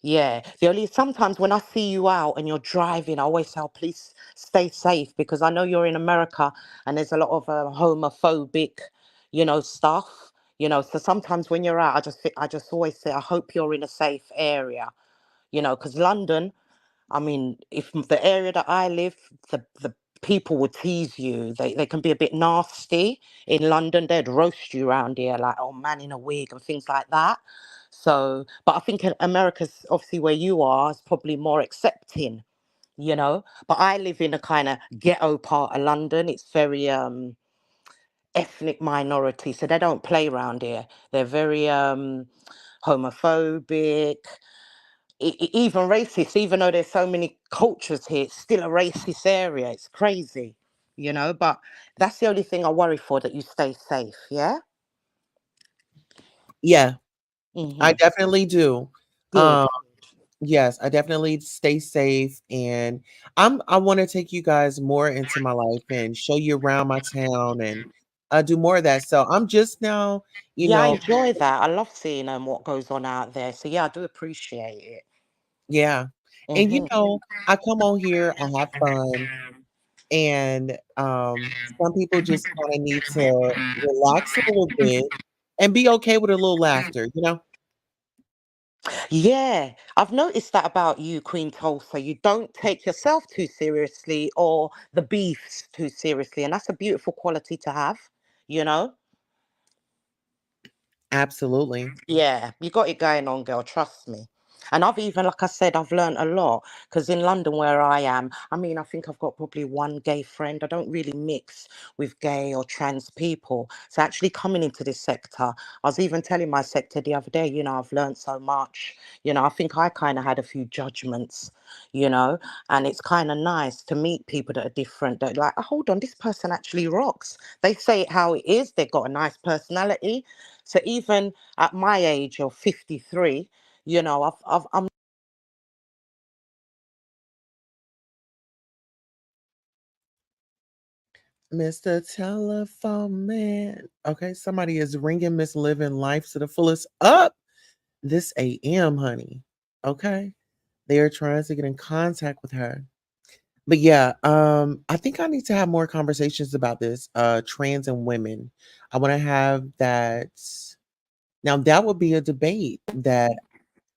Yeah, the only sometimes when I see you out and you're driving, I always say, oh, please stay safe because I know you're in America and there's a lot of homophobic, stuff. So sometimes when you're out, I just always say, I hope you're in a safe area. Because London, I mean, if the area that I live, the people would tease you. They can be a bit nasty. In London, they'd roast you around here, like, oh, man in a wig and things like that. So, but I think in America's obviously where you are is probably more accepting, But I live in a kind of ghetto part of London. It's very ethnic minority, so they don't play around here. They're very homophobic, even racist, even though there's so many cultures here, it's still a racist area. It's crazy, but that's the only thing I worry for, that you stay safe. Yeah. Yeah, I Mm-hmm. definitely do. Good. Um, yes, I definitely stay safe, and I want to take you guys more into my life and show you around my town and do more of that. So I'm just now, you Yeah, I know, enjoy that. I love seeing what goes on out there. So yeah, I do appreciate it. yeah. And Mm-hmm. I come on here, I have fun, and some people just kind of need to relax a little bit and be okay with a little laughter, you know? Yeah, I've noticed that about you, Queen Tulsa. You don't take yourself too seriously or the beefs too seriously, and that's a beautiful quality to have. You know. Absolutely. Yeah, you got it going on, girl. Trust me. And I've even, like I said, I've learned a lot because in London, where I am, I mean, I think I've got probably one gay friend. I don't really mix with gay or trans people. So actually coming into this sector, I was even telling my sector the other day, I've learned so much. I think I kind of had a few judgments, and it's kind of nice to meet people that are different. That like, oh, hold on, this person actually rocks. They say it how it is. They've got a nice personality. So even at my age of 53, I'm Mr. Telephone Man. Okay, somebody is ringing Miss Living Life to the fullest up this AM, honey. Okay. They are trying to get in contact with her. But yeah, I think I need to have more conversations about this, trans and women. I want to have that. Now that would be a debate that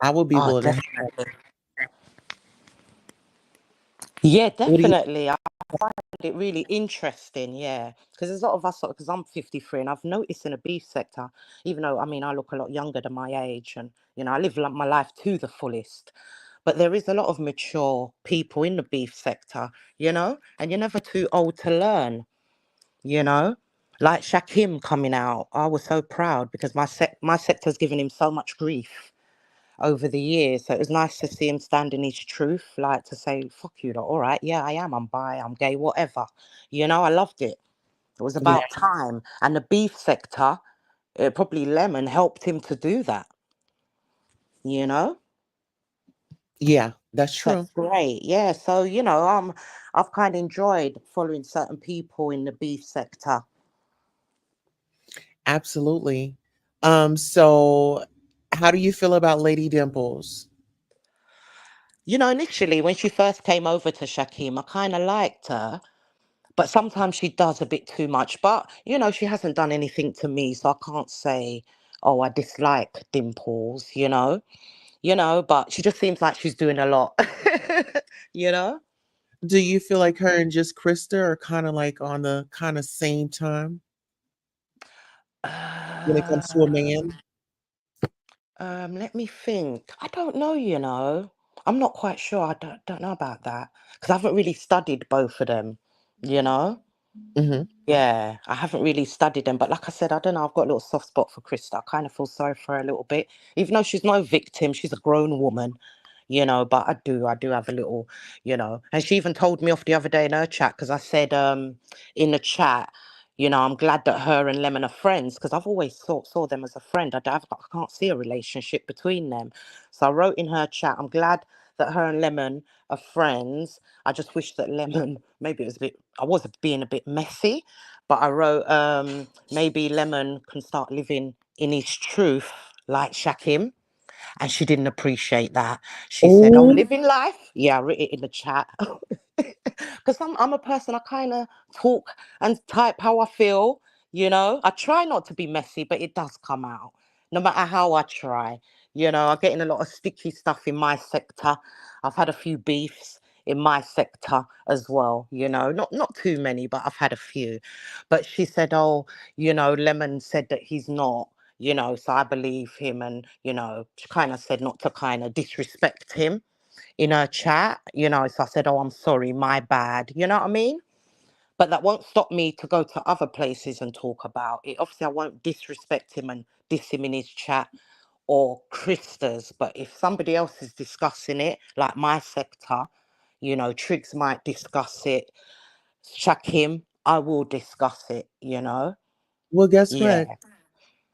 I would be oh, willing to have. definitely. Yeah, What do you definitely. I find it really interesting. Yeah, because there's a lot of us, because I'm 53, and I've noticed in the beef sector, even though I mean I look a lot younger than my age, and I live my life to the fullest. But there is a lot of mature people in the beef sector, and you're never too old to learn. you know. Like Shakim coming out, I was so proud because my sector's given him so much grief over the years. So it was nice to see him stand in his truth, like to say, fuck you, like, all right, yeah, I am, I'm bi, I'm gay, whatever. I loved it. It was yeah, about time. And the beef sector, probably Lemon helped him to do that, you know? yeah, that's So true. it's great. Yeah. So, I've kind of enjoyed following certain people in the beef sector. Absolutely. So how do you feel about Lady Dimples? Initially when she first came over to Shakim, I kind of liked her, but sometimes she does a bit too much. But, she hasn't done anything to me, so I can't say, oh, I dislike Dimples, but she just seems like she's doing a lot, you know? Do you feel like her and just Krista are kind of like on the kind of same time when it comes to a Uh, man? let me think. I don't know, I'm not quite sure. I don't know about that because I haven't really studied both of them, you know? Hmm. Yeah, I haven't really studied them, but like I said, I don't know. I've got a little soft spot for Krista. I kind of feel sorry for her a little bit, even though she's no victim. She's a grown woman, But I do have a little, And she even told me off the other day in her chat because I said, in the chat, I'm glad that her and Lemon are friends because I've always saw them as a friend. I can't see a relationship between them. So I wrote in her chat, I'm glad that her and Lemon are friends. I just wish that Lemon maybe it was a bit. I was being a bit messy, but I wrote, maybe Lemon can start living in his truth like Shakim. And she didn't appreciate that. She said, "Oh, Oh, living life." Yeah, I wrote it in the chat. Because I'm a person, I kind of talk and type how I feel, I try not to be messy, but it does come out, no matter how I try. I get in a lot of sticky stuff in my sector. I've had a few beefs in my sector as well, not too many, but I've had a few. But she said, "Oh, Lemon said that he's not." So I believe him, and she kind of said not to kind of disrespect him in her chat, So I said, "Oh, I'm sorry, my bad." You know what I mean? But that won't stop me to go to other places and talk about it. Obviously, I won't disrespect him and diss him in his chat or Krista's. But if somebody else is discussing it, like my sector, Triggs might discuss it, Shakim, I will discuss it. well, guess Yeah. what?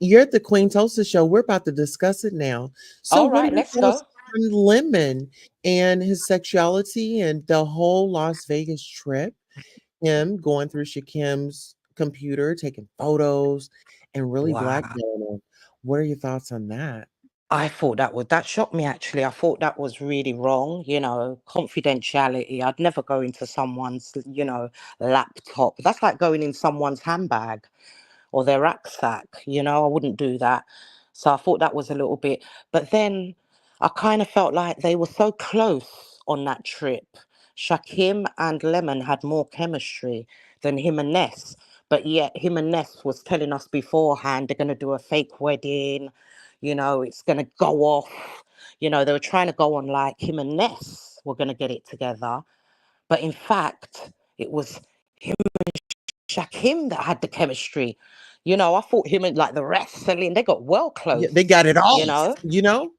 You're at the Queen Tulsa show. We're about to discuss it now. So, All what are right, your let's thoughts go. on Lemon and his sexuality and the whole Las Vegas trip? Him going through Shakim's computer, taking photos, and really Wow. blackmailing him. What are your thoughts on that? I thought that shocked me actually. I thought that was really wrong, confidentiality. I'd never go into someone's, laptop. That's like going in someone's handbag or their rucksack, I wouldn't do that. So I thought that was a little bit, but then I kind of felt like they were so close on that trip. Shakim and Lemon had more chemistry than him and Ness. But yet him and Ness was telling us beforehand they're gonna do a fake wedding, it's gonna go off. They were trying to go on like him and Ness were gonna get it together. But in fact, it was him Shakim that had the chemistry. I thought him and like the wrestling, they got well Yeah, they close, got it you off, know. you know?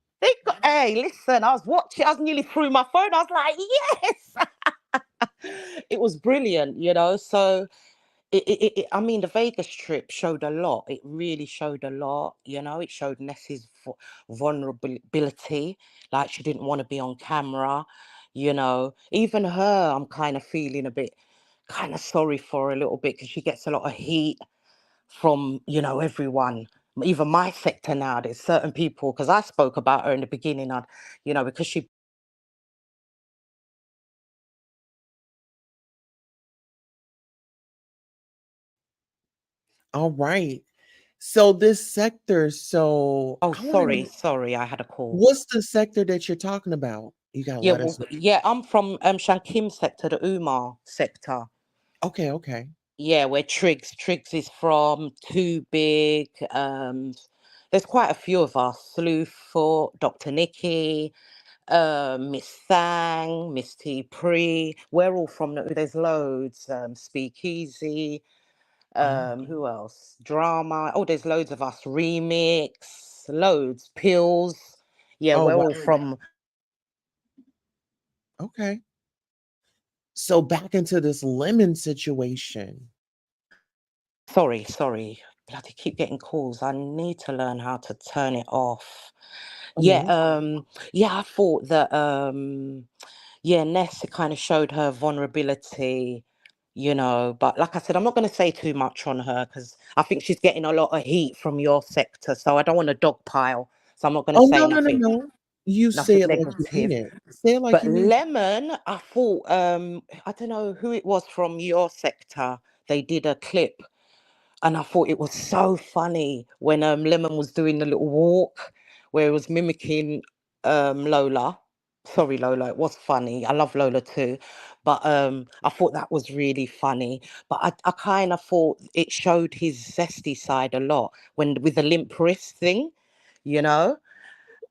Hey, listen, I was watching, I was nearly through my phone. I was like, yes, it was brilliant, So I mean, the Vegas trip showed a lot. It really showed a lot, It showed Nessie's vulnerability, like she didn't want to be on camera, Even her, I'm kind of feeling a bit kind of sorry for a little bit because she gets a lot of heat from everyone, even my sector now. There's certain people because I spoke about her in the beginning. I'd because she All right. So this sector, so oh I want to sorry know sorry I had a call. what's the sector that you're talking about? You gotta Yeah, let well, us know. yeah, I'm from Shankim sector, the Umar sector. Okay, okay. Yeah, where Triggs is from, Too Big. There's quite a few of us. Slewfoot, Dr. Nikki, Miss Thang, Miss T Pre. We're all from there's loads. Speakeasy. Oh, Who else? Drama. Oh, there's loads of us. Remix. Loads. Pills. Yeah, oh we're wow. all from. Okay. So back into this lemon situation. Sorry. Bloody keep getting calls. I need to learn how to turn it off. Oh Yeah, no. yeah, I thought that yeah, Ness kind of showed her vulnerability, but like I said, I'm not gonna say too much on her because I think she's getting a lot of heat from your sector, so I don't want to dogpile. So I'm not gonna Oh say no, no, no, nothing no. You nothing say it like you mean negative. it. Say it like But you mean. Lemon, I thought I don't know who it was from your sector. They did a clip and I thought it was so funny when Lemon was doing the little walk where it was mimicking Lola. Sorry, Lola, it was funny. I love Lola too. But I thought that was really funny. But I kind of thought it showed his zesty side a lot when with the limp wrist thing, you know?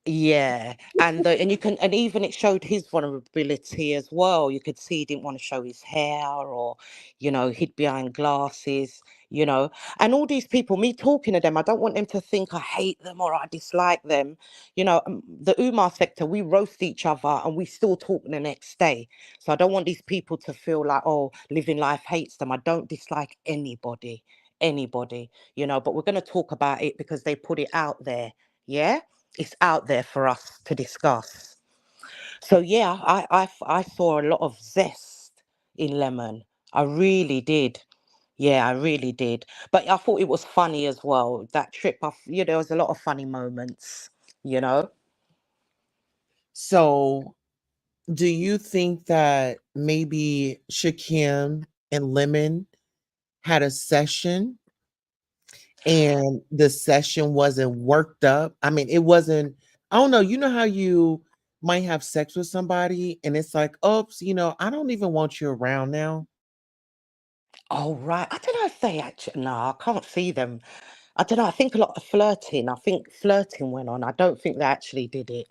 Yeah, and you can, and even it showed his vulnerability as well. You could see he didn't want to show his hair, or hid behind glasses. And all these people, me talking to them, I don't want them to think I hate them or I dislike them. The Umar sector, we roast each other and we still talk the next day. So I don't want these people to feel like, oh, living life hates them. I don't dislike anybody. But we're going to talk about it because they put it out there. Yeah, it's out there for us to discuss. So yeah, I saw a lot of zest in Lemon. I really did. Yeah, I really did. But I thought it was funny as well. That trip, there was a lot of funny moments, you know? So, do you think that maybe Shakim and Lemon had a session and the session wasn't worked up? I mean, it wasn't, I don't know. You know how you might have sex with somebody and it's like, oops, I don't even want you around now, Oh, right. I don't know if they actually, no, I can't see them. I don't know. I think a lot of flirting. I think flirting went on. I don't think they actually did it.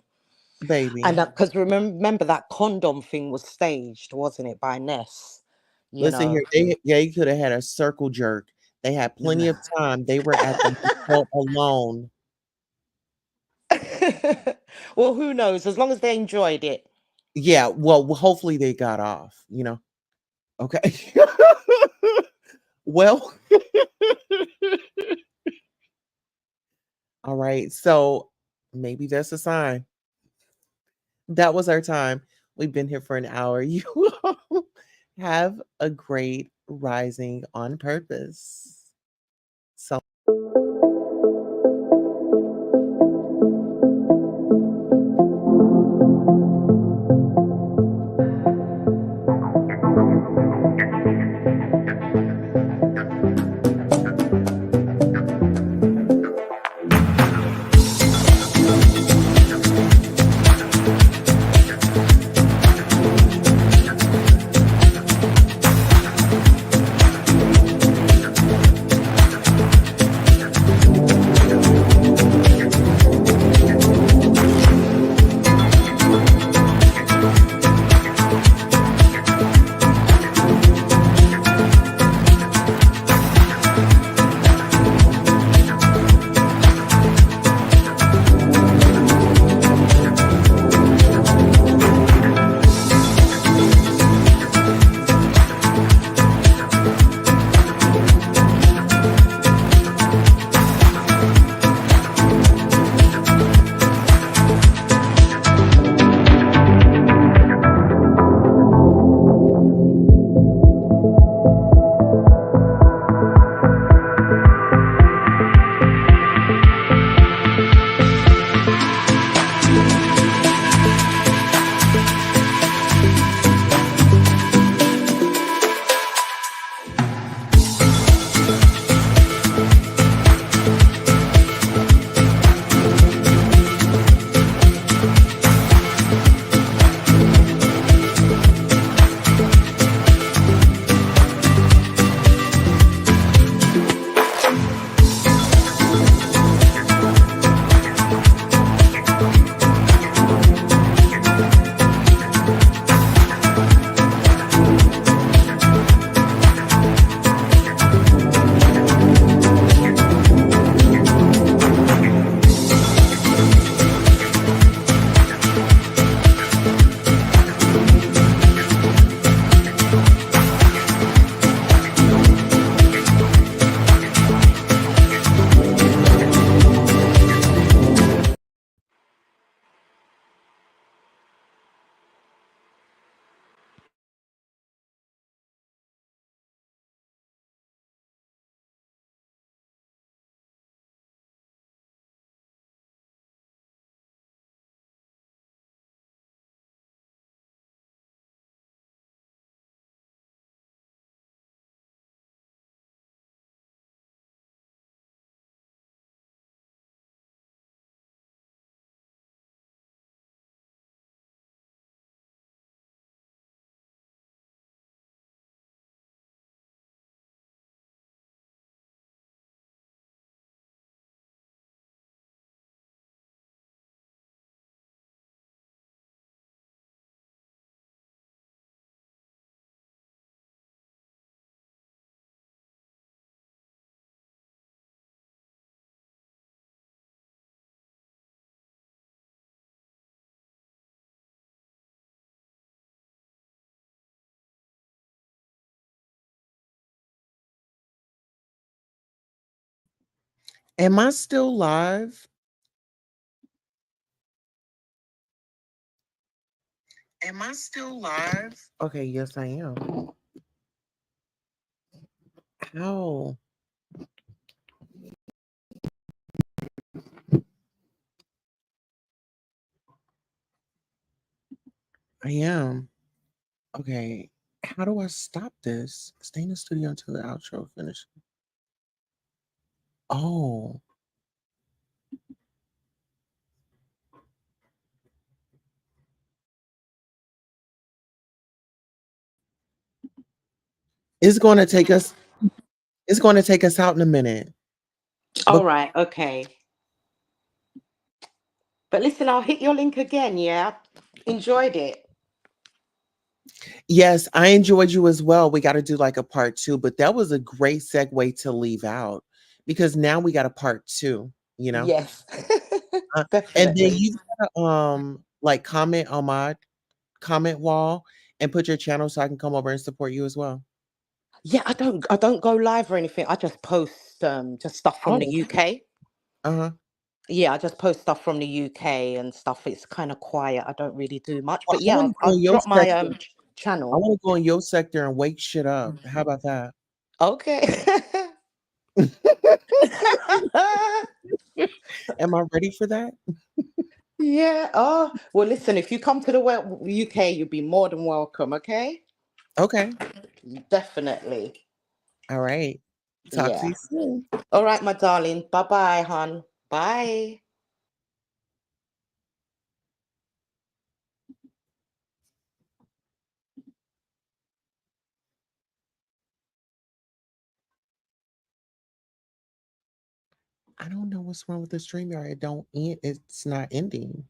And baby. because remember that condom thing was staged, wasn't it, by Ness? You Listen know. here, they could have had a circle jerk. They had plenty of time. They were at the hotel alone. Well, who knows? As long as they enjoyed it. Yeah, well, hopefully they got off, Okay. Well, all right. So maybe that's a sign. That was our time. We've been here for an hour. You all have a great rising on purpose. So Am I still live? Am I still live? Okay, yes, I am. How? I am. Okay. How do I stop this? Stay in the studio until the outro finishes. Oh, it's going to take us. It's going to take us out in a minute. All But right, okay. But listen, I'll hit your link again, yeah? Enjoyed it. yes, I enjoyed you as well. We got to do like a part two, but that was a great segue to leave out because now we got a part two, you know? Yes, Uh, and then definitely. you gotta like comment on my comment wall and put your channel so I can come over and support you as well. Yeah, I don't go live or anything. I just post just stuff from the Oh, UK. uh-huh. Yeah, I just post stuff from the UK and stuff. It's kind of quiet. I don't really do much. Well, But I yeah, want I'll, to go I'll in your drop my sector. I channel. want to go in your sector and wake shit up. How about that? Okay. Am I ready for that? Yeah. Oh, well, listen, if you come to the UK, you'll be more than welcome. Okay. Okay. Definitely. All right. Talk to Yeah. you soon. All right, my darling. Bye bye, hon. Bye. I don't know what's wrong with the StreamYard. It don't end. It's not ending.